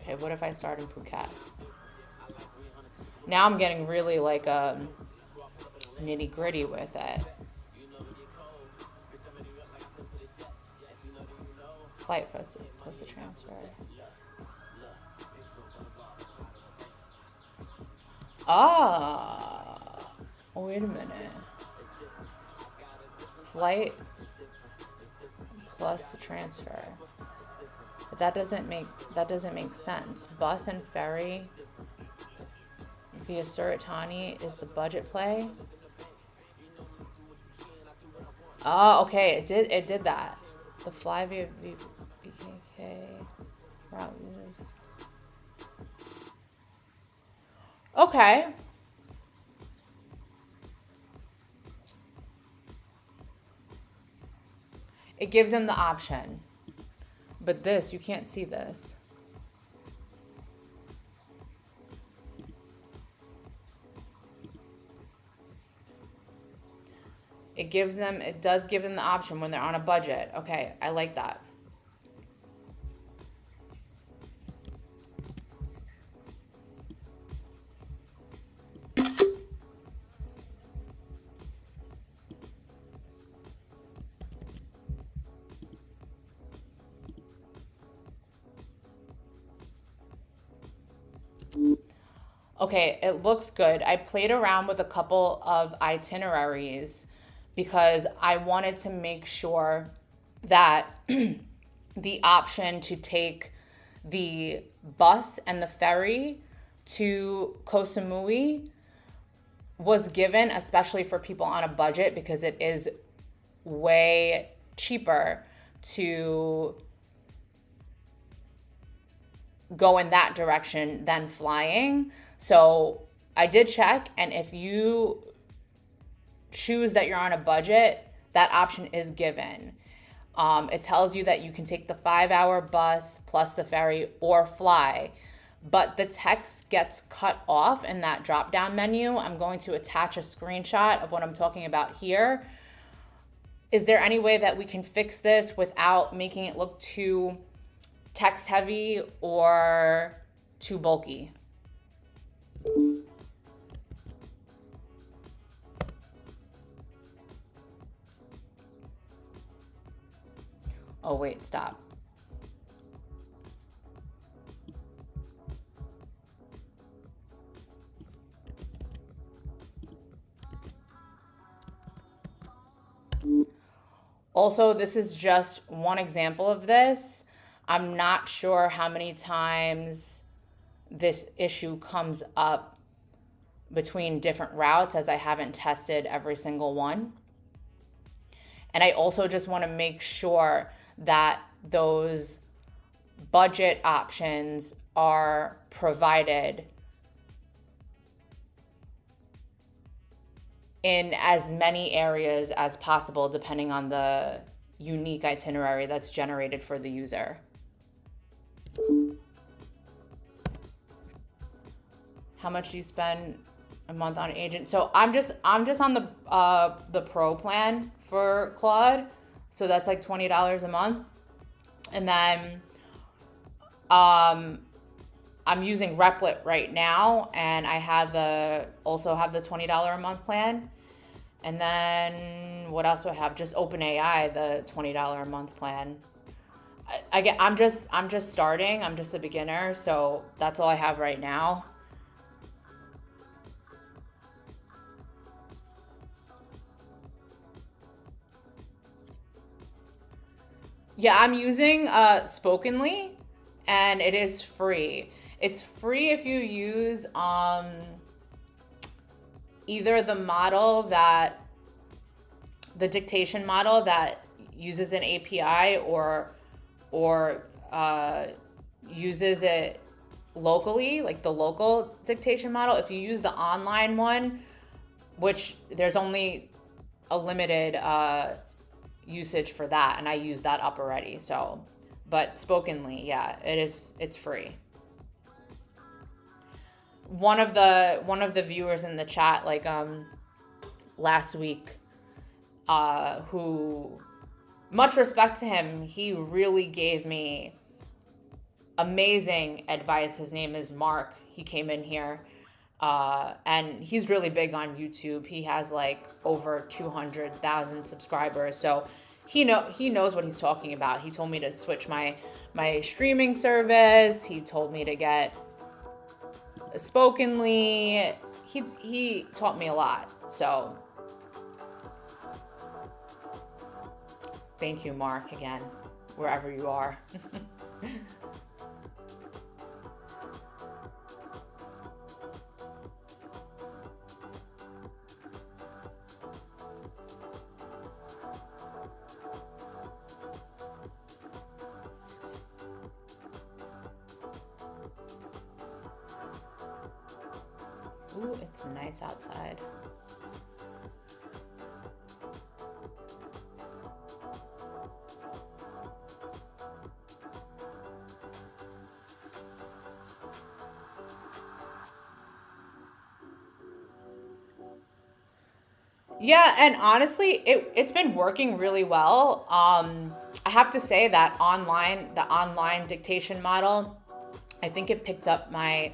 Okay, what if I start in Phuket? Now I'm getting really like nitty gritty with it. Flight plus the transfer. Ah, wait a minute. Flight plus the transfer. But that doesn't make sense. Bus and ferry via Suratani is the budget play. Oh, okay, it did that. The fly via BKK route uses. Okay. It gives them the option. But this, you can't see this. It does give them the option when they're on a budget. Okay, I like that. Okay, it looks good. I played around with a couple of itineraries because I wanted to make sure that the option to take the bus and the ferry to Koh Samui was given, especially for people on a budget, because it is way cheaper to go in that direction than flying. So I did check, and if you choose that you're on a budget, that option is given. It tells you that you can take the 5-hour bus plus the ferry or fly, but the text gets cut off in that drop down menu. I'm going to attach a screenshot of what I'm talking about here. Is there any way that we can fix this without making it look too text heavy or too bulky? Oh, wait, stop. Also, this is just one example of this. I'm not sure how many times this issue comes up between different routes, as I haven't tested every single one. And I also just want to make sure that those budget options are provided in as many areas as possible, depending on the unique itinerary that's generated for the user. How much do you spend a month on an agent? So I'm just on the pro plan for Claude. So that's like $20 a month. And then I'm using Replit right now, and I also have the $20 a month plan. And then what else do I have? Just openai, the $20 a month plan. I'm just starting. I'm just a beginner, so that's all I have right now. Yeah, I'm using Spokenly, and it is free. It's free if you use either the dictation model that uses an API or uses it locally, like the local dictation model. If you use the online one, which there's only a limited usage for that, and I use that up already. So, but Spokenly, yeah, it's free. One of the viewers in the chat, like last week, who, much respect to him, he really gave me amazing advice. His name is Mark. He came in here. And he's really big on YouTube. He has like over 200,000 subscribers. So he knows what he's talking about. He told me to switch my streaming service. He told me to get Spokenly. He taught me a lot. So thank you, Mark, again, wherever you are. Ooh, it's nice outside. Yeah, and honestly, it's been working really well. I have to say that the online dictation model, I think it picked up my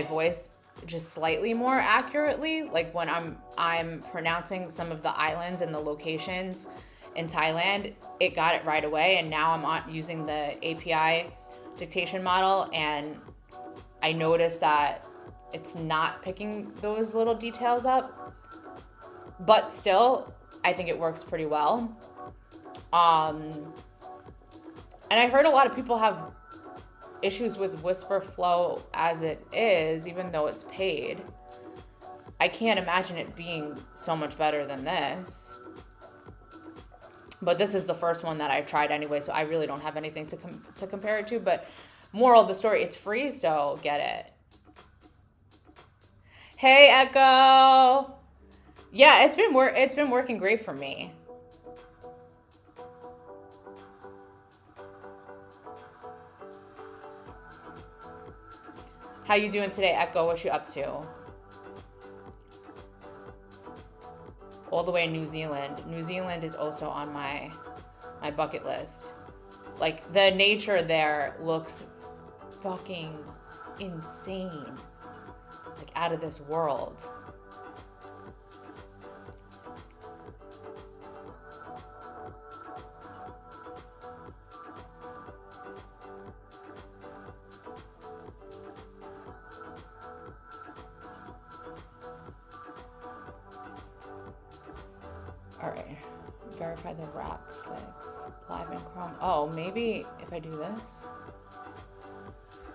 voice just slightly more accurately. Like when I'm pronouncing some of the islands and the locations in Thailand, it got it right away. And now I'm using the API dictation model, and I noticed that it's not picking those little details up. But still, I think it works pretty well. And I heard a lot of people have issues with Whisper Flow as it is, even though it's paid. I can't imagine it being so much better than this. But this is the first one that I've tried anyway, so I really don't have anything to compare it to. But moral of the story, it's free, so get it. Hey, Echo. Yeah, it's been working great for me. How you doing today, Echo? What you up to? All the way in New Zealand. New Zealand is also on my bucket list. Like, the nature there looks fucking insane. Like, out of this world. Alright, verify the wrap fix. Live in Chrome. Oh, maybe if I do this?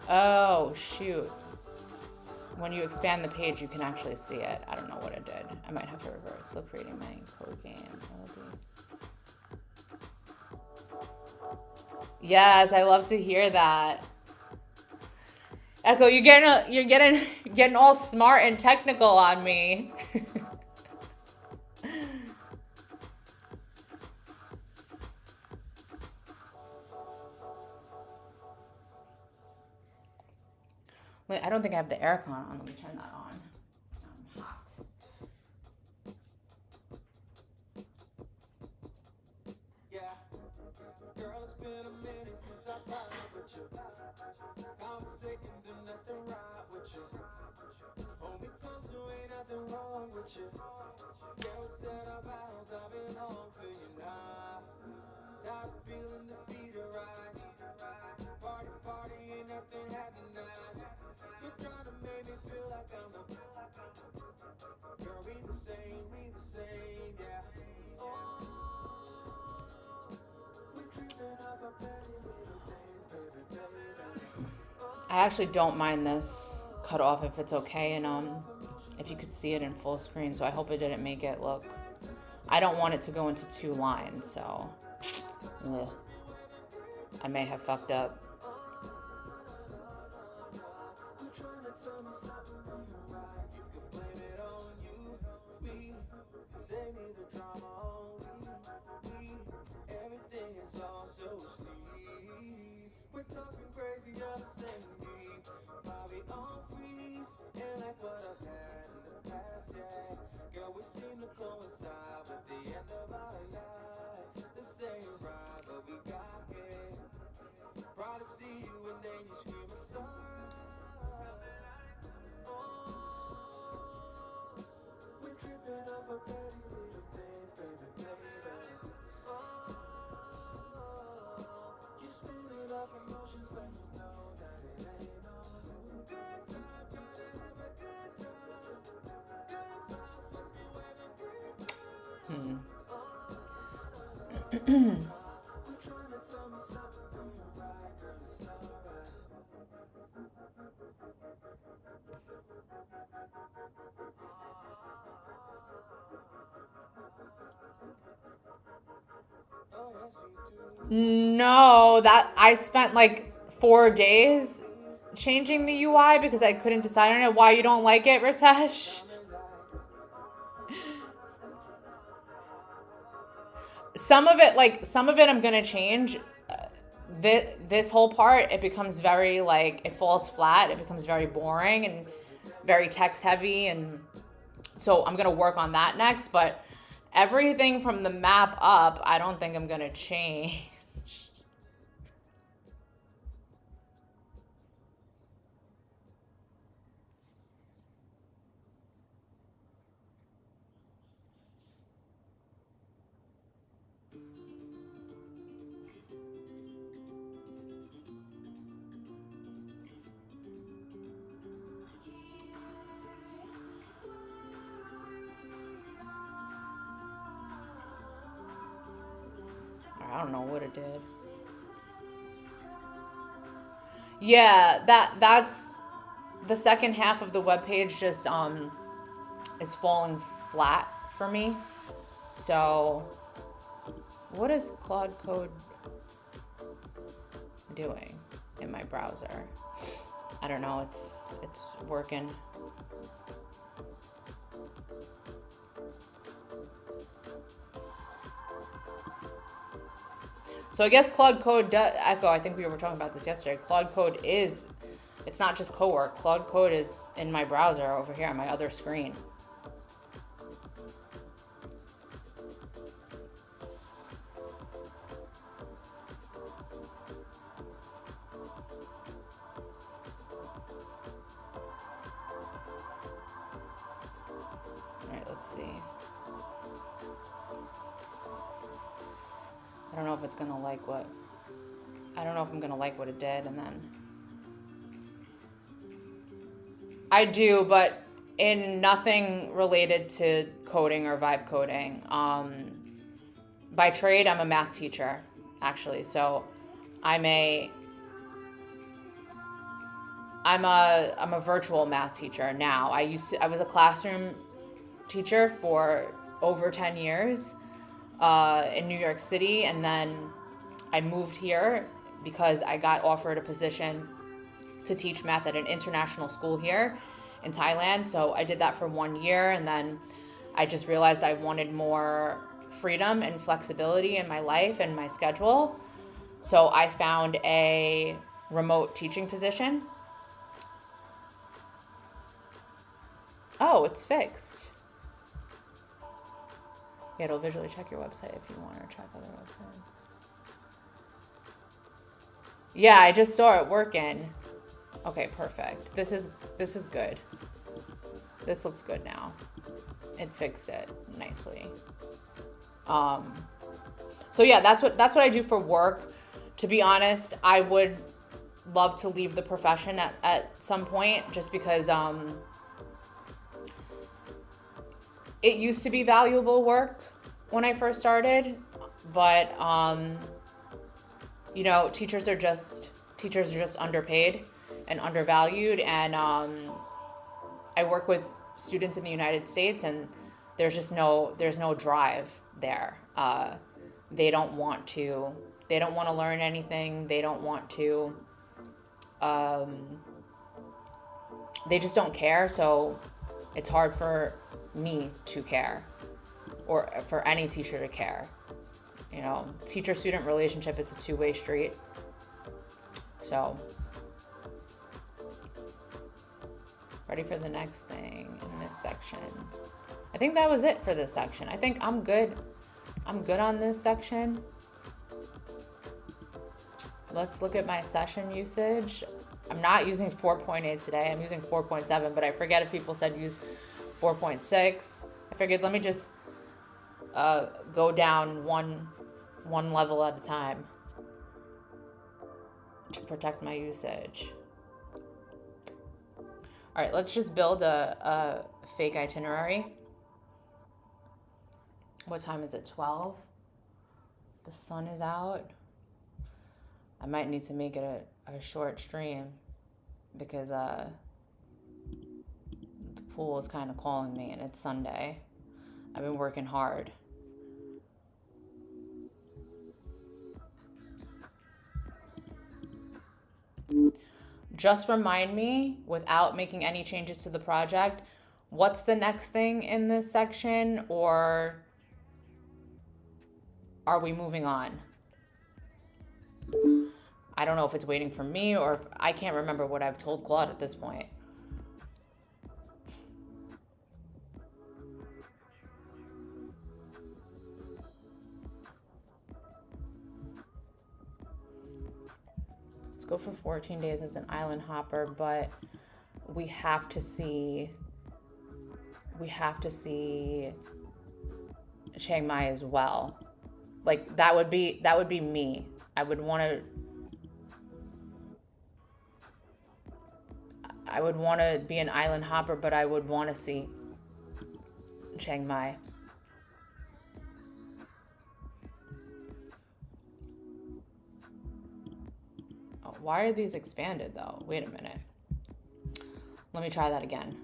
Oh, shoot. When you expand the page, you can actually see it. I don't know what it did. I might have to revert. Still creating my code game. Yes, I love to hear that. Echo, you're getting all smart and technical on me. Wait, I don't think I have the aircon on. Let me turn that on. I'm hot. Yeah, girl, it's been a minute since I played with you. Conversation, do nothing right with you. Hold me close, there ain't nothing wrong with you. Yeah, we set our vows, I belong to you now. Tired of feeling the beat right. Party, ain't nothing happening now. You're trying to make me feel like I'm the girl, we the same, yeah. Oh, we're dreaming of a petty little days, baby. I actually don't mind this cut off if it's okay, and if you could see it in full screen. So I hope it didn't make it look. I don't want it to go into 2 lines, so ugh. I may have fucked up. No, that I spent like 4 days changing the UI because I couldn't decide on it. Why you don't like it, Ritesh? Some of it I'm gonna change. This whole part, it becomes very like, it falls flat. It becomes very boring and very text heavy, and so I'm gonna work on that next. But everything from the map up, I don't think I'm gonna change. I don't know what it did. Yeah, that's the second half of the webpage just is falling flat for me. So what is Claude Code doing in my browser? I don't know, it's working. So I guess Claude Code does echo. I think we were talking about this yesterday. Claude Code it's not just co-work. Claude Code is in my browser over here on my other screen. All right, let's see. I don't know if it's gonna like what. I don't know if I'm gonna like what it did, and then I do, but in nothing related to coding or vibe coding. By trade, I'm a math teacher, actually. So I'm a virtual math teacher now. I was a classroom teacher for over 10 years in New York City, and then I moved here because I got offered a position to teach math at an international school here in Thailand. So I did that for 1 year, and then I just realized I wanted more freedom and flexibility in my life and my schedule. So I found a remote teaching position. Oh, it's fixed. Yeah, it'll visually check your website if you want to check other websites. Yeah, I just saw it working. Okay, perfect. This is good. This looks good now. It fixed it nicely. So yeah, that's what I do for work. To be honest, I would love to leave the profession at some point, just because it used to be valuable work when I first started, but teachers are just underpaid and undervalued, and I work with students in the United States, and there's no drive there. They don't want to learn anything. They don't want to. They just don't care. So it's hard for me to care, or for any teacher to care. Teacher-student relationship, it's a two-way street. So, ready for the next thing in this section. I think that was it for this section. I think I'm good. I'm good on this section. Let's look at my session usage. I'm not using 4.8 today. I'm using 4.7, but I forget if people said use 4.6. I figured let me just go down one level at a time. to protect my usage. All right, let's just build a fake itinerary. What time is it? 12? The sun is out. I might need to make it a short stream because the pool is kind of calling me and it's Sunday. I've been working hard. Just remind me, without making any changes to the project, what's the next thing in this section, or are we moving on? I don't know if it's waiting for me or if I can't remember what I've told Claude at this point. Let's go for 14 days as an island hopper, but we have to see Chiang Mai as well. Like that would be me. I would want to be an island hopper, but I would want to see Chiang Mai. Oh, why are these expanded though? Wait a minute. Let me try that again.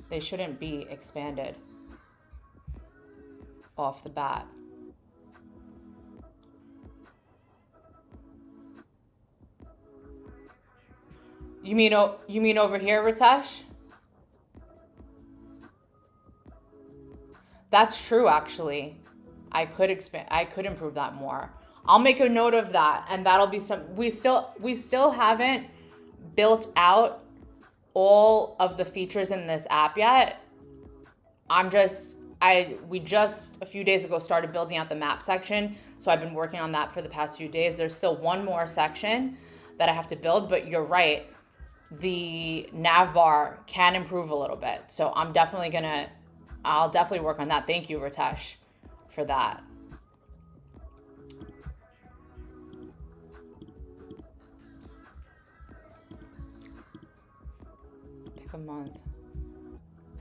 They shouldn't be expanded off the bat. You mean over here, Ritesh? That's true, actually. I could improve that more. I'll make a note of that, and that'll be we still haven't built out all of the features in this app yet. We just a few days ago started building out the map section, so I've been working on that for the past few days. There's still one more section that I have to build, but you're right. The nav bar can improve a little bit. So I'll definitely work on that. Thank you, Ritesh, for that. Pick a month.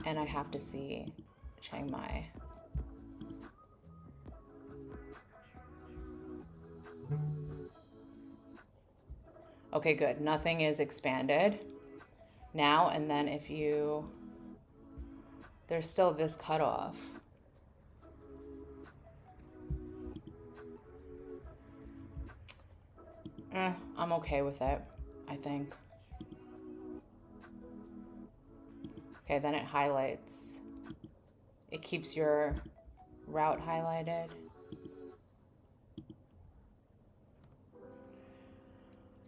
And I have to see Chiang Mai. Okay, good. Nothing is expanded now. And then there's still this cutoff. I'm okay with it, I think. Okay, then it highlights. It keeps your route highlighted.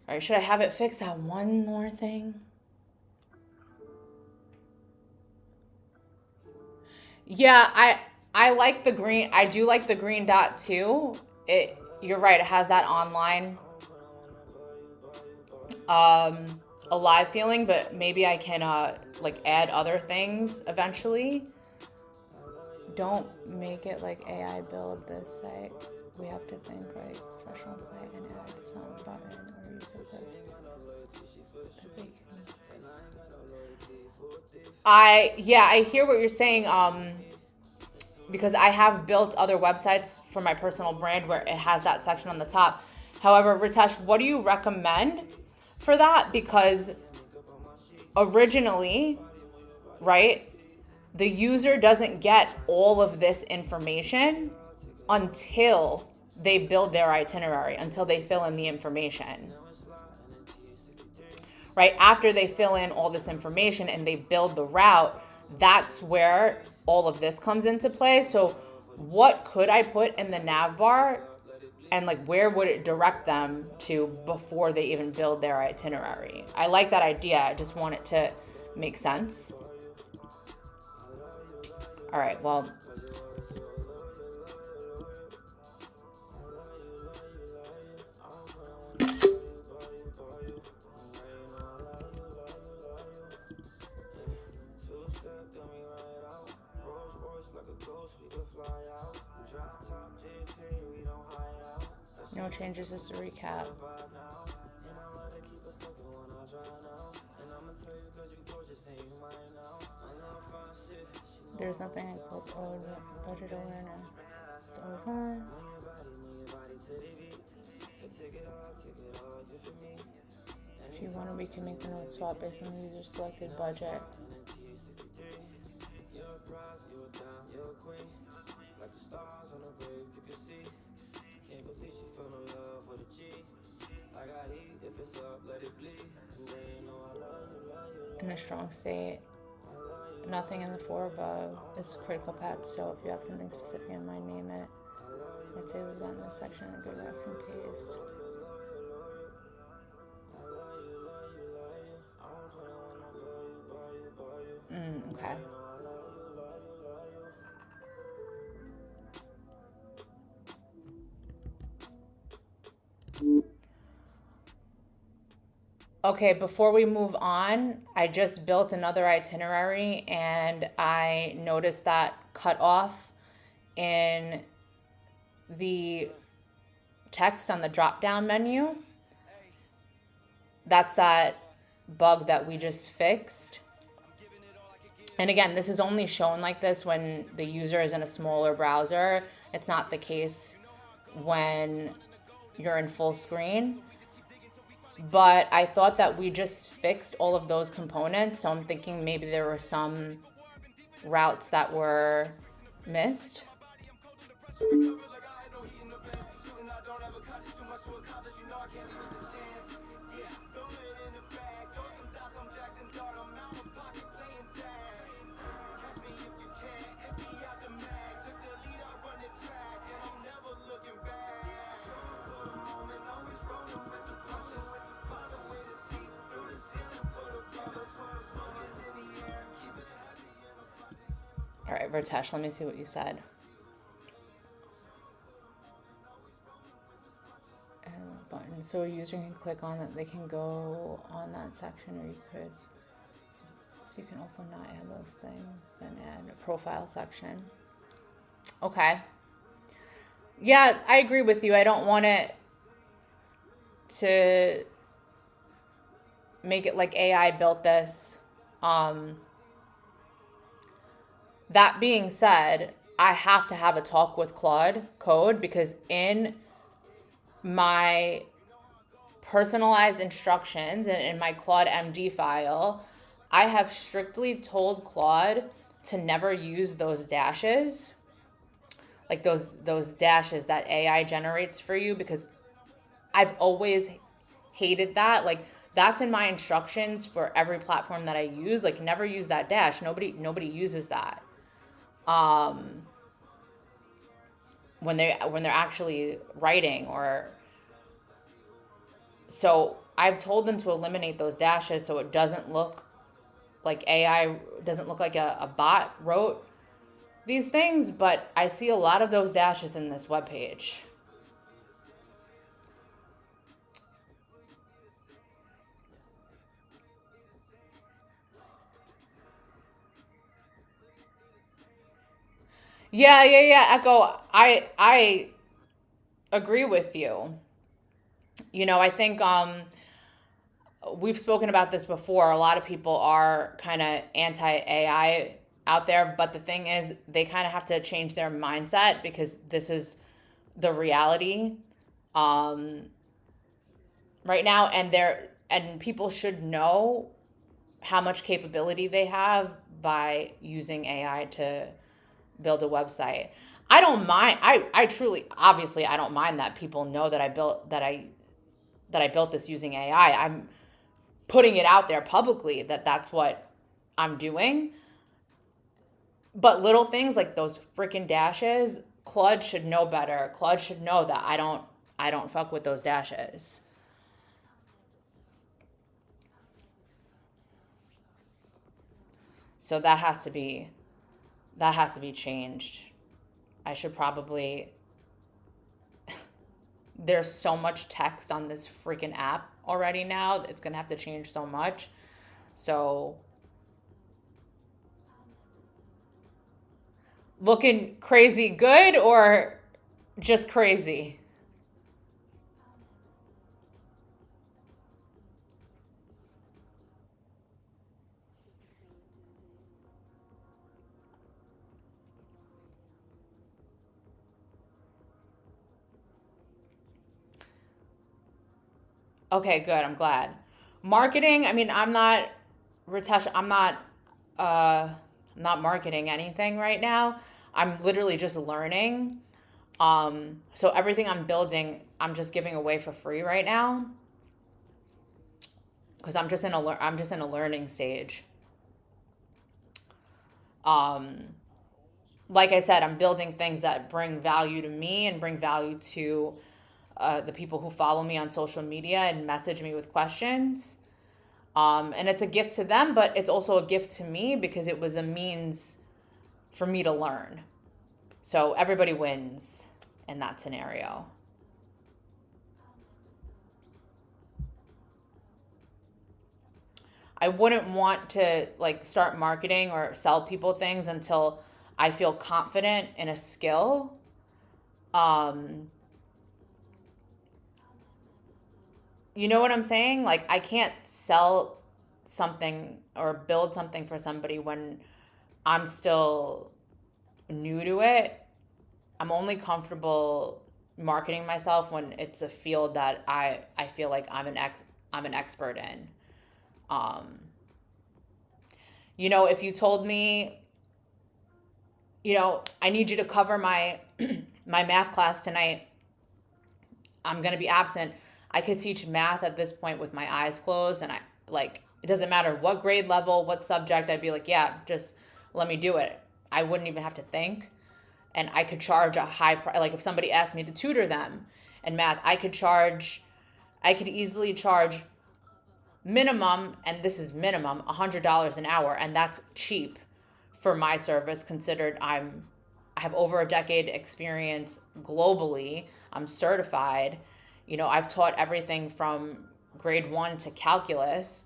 All right, should I have it fixed on one more thing? Yeah, I like the green. I do like the green dot too. You're right. It has that online alive feeling, but maybe I can like add other things eventually. Don't make it like AI build this site. We have to think like professional site and add some button or use it. I hear what you're saying. Because I have built other websites for my personal brand where it has that section on the top. However, Ritesh, what do you recommend for that? Because originally, right, the user doesn't get all of this information until they build their itinerary, until they fill in the information. Right? After they fill in all this information and they build the route, that's where all of this comes into play. So what could I put in the nav bar and like where would it direct them to before they even build their itinerary? I like that idea. I just want it to make sense. All right, well, no changes, just a recap. There's nothing in Claude, budget awareness. It's always on. If you want to, we can make the note swap based on the user's selected budget. In a strong state. Nothing in the four above is critical path, so if you have something specific in mind, name it. I'd say we've gotten this section in a good resting paste. Okay. Okay, before we move on, I just built another itinerary and I noticed that cut off in the text on the drop-down menu. That's that bug that we just fixed. And again, this is only shown like this when the user is in a smaller browser. It's not the case when you're in full screen. But I thought that we just fixed all of those components. So I'm thinking maybe there were some routes that were missed. All right, Vertesh, let me see what you said. And button. So a user can click on it. They can go on that section, or you could. So you can also not add those things. Then add a profile section. Okay. Yeah, I agree with you. I don't want it to make it like AI built this. That being said, I have to have a talk with Claude Code because in my personalized instructions and in my Claude MD file, I have strictly told Claude to never use those dashes, like those dashes that AI generates for you, because I've always hated that. Like that's in my instructions for every platform that I use. Like never use that dash. Nobody uses that. When they're actually writing, or so I've told them to eliminate those dashes so it doesn't look like AI, doesn't look like a bot wrote these things, but I see a lot of those dashes in this webpage. Yeah, Echo. I agree with you. You know, I think we've spoken about this before. A lot of people are kind of anti-AI out there, but the thing is they kind of have to change their mindset because this is the reality right now, and people should know how much capability they have by using AI to build a website. I don't mind. I truly, obviously, I don't mind that people know that I built this using AI. I'm putting it out there publicly that that's what I'm doing. But little things like those freaking dashes, Claude should know better. Claude should know that I don't fuck with those dashes. So that has to be changed. I should probably there's so much text on this freaking app already now. It's going to have to change so much. So looking crazy good or just crazy? Okay, good. I'm glad. Marketing, I mean, I'm not Ritesh, I'm not marketing anything right now. I'm literally just learning. So everything I'm building, I'm just giving away for free right now because I'm just in a learning stage. Um, like I said, I'm building things that bring value to me and bring value to the people who follow me on social media and message me with questions. And it's a gift to them, but it's also a gift to me because it was a means for me to learn. So everybody wins in that scenario. I wouldn't want to like start marketing or sell people things until I feel confident in a skill. Um, you know what I'm saying? Like I can't sell something or build something for somebody when I'm still new to it. I'm only comfortable marketing myself when it's a field that I feel like I'm an expert in. Um, if you told me, I need you to cover my my math class tonight. I'm going to be absent. I could teach math at this point with my eyes closed and I like it doesn't matter what grade level, what subject, I'd be like, yeah, just let me do it. I wouldn't even have to think and I could charge a high price. Like if somebody asked me to tutor them in math, I could easily charge minimum, and this is minimum, $100 an hour, and that's cheap for my service considered I have over a decade experience globally. I'm certified. I've taught everything from grade 1 to calculus.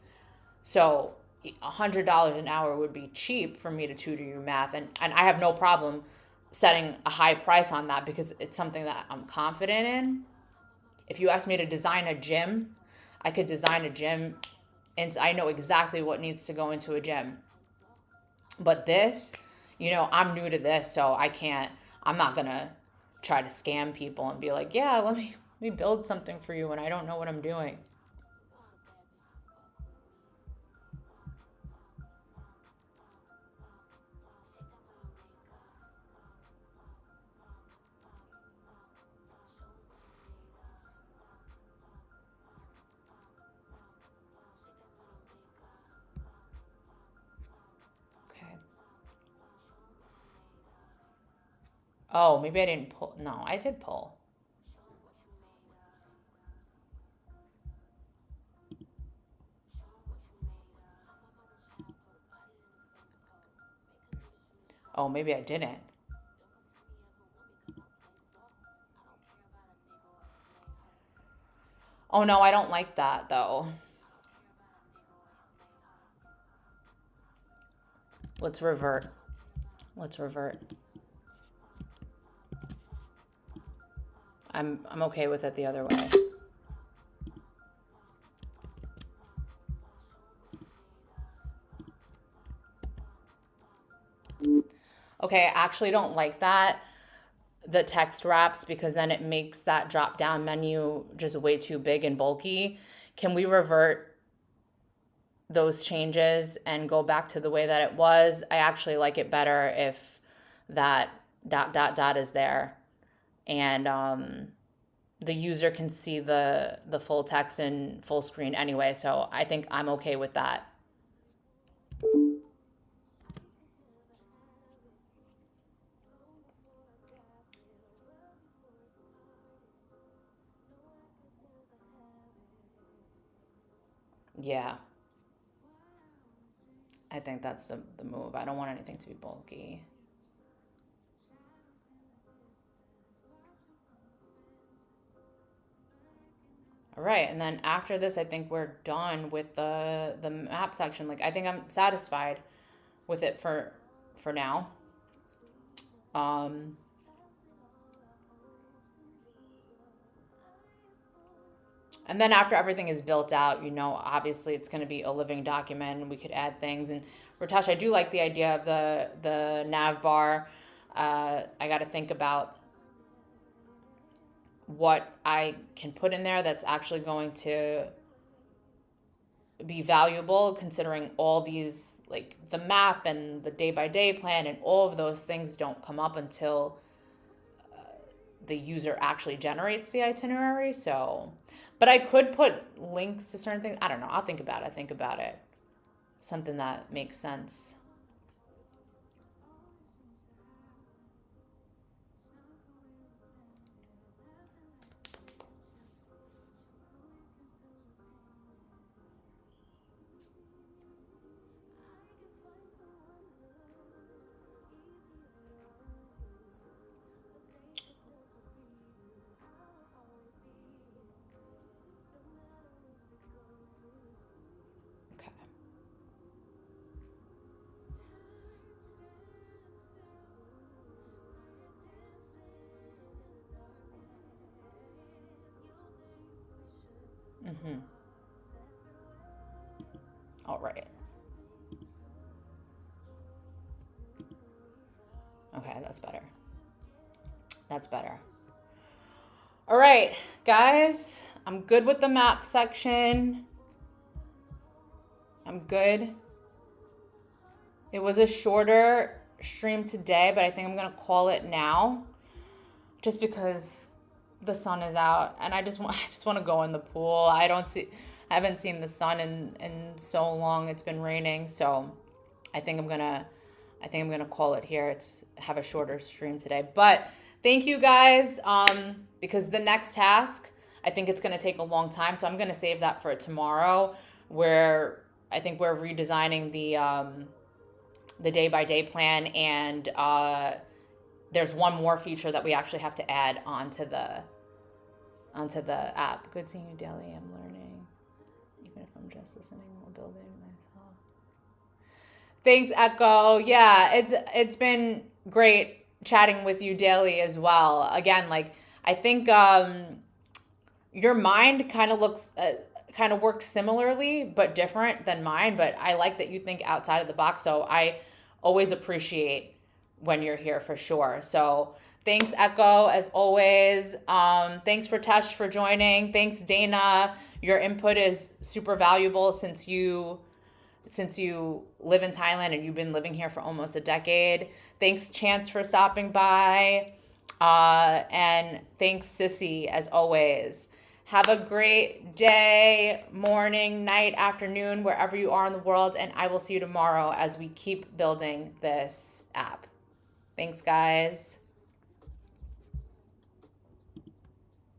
So $100 an hour would be cheap for me to tutor you math, and I have no problem setting a high price on that because it's something that I'm confident in. If you ask me to design a gym, I could design a gym and I know exactly what needs to go into a gym. But this, I'm new to this, so I'm not going to try to scam people and be like, yeah, let me build something for you when I don't know what I'm doing. Okay. Oh, maybe I didn't pull. No, I did pull. Oh, maybe I didn't. Oh no, I don't like that though. Let's revert. Let's revert. I'm okay with it the other way. Okay, I actually don't like that. The text wraps because then it makes that drop down menu just way too big and bulky. Can we revert those changes and go back to the way that it was? I actually like it better if that dot dot dot is there and the user can see the full text in full screen anyway. So I think I'm okay with that. Yeah, I think that's the move. I don't want anything to be bulky. All right, and then after this, I think we're done with the map section. Like I think I'm satisfied with it for now. Um, and then after everything is built out, obviously it's going to be a living document, and we could add things. And Ritesh, I do like the idea of the nav bar. I got to think about what I can put in there that's actually going to be valuable, considering all these, like the map and the day-by-day plan and all of those things don't come up until the user actually generates the itinerary. So, but I could put links to certain things. I don't know. I'll think about it. Think about it. Something that makes sense. Okay. Mm-hmm. All right. Okay, that's better. That's better. All right, guys, I'm good with the map section. I'm good. It was a shorter stream today, but I think I'm going to call it now just because the sun is out and I just want to go in the pool. I haven't seen the sun in so long. It's been raining, so I think I'm gonna call it here. It's have a shorter stream today, but thank you guys. Because the next task, I think it's gonna take a long time, so I'm gonna save that for tomorrow, where I think we're redesigning the day-by-day plan, and there's one more feature that we actually have to add onto the app. Good seeing you daily. I'm learning, even if I'm just listening while building myself. Thanks, Echo. Yeah, it's been great chatting with you daily as well. Again, like I think your mind kind of works similarly but different than mine. But I like that you think outside of the box. So I always appreciate when you're here for sure. So thanks, Echo, as always. Thanks for Tesh for joining. Thanks, Dana. Your input is super valuable since you live in Thailand and you've been living here for almost a decade. Thanks, Chance, for stopping by. And thanks, Sissy, as always. Have a great day, morning, night, afternoon, wherever you are in the world. And I will see you tomorrow as we keep building this app. Thanks, guys.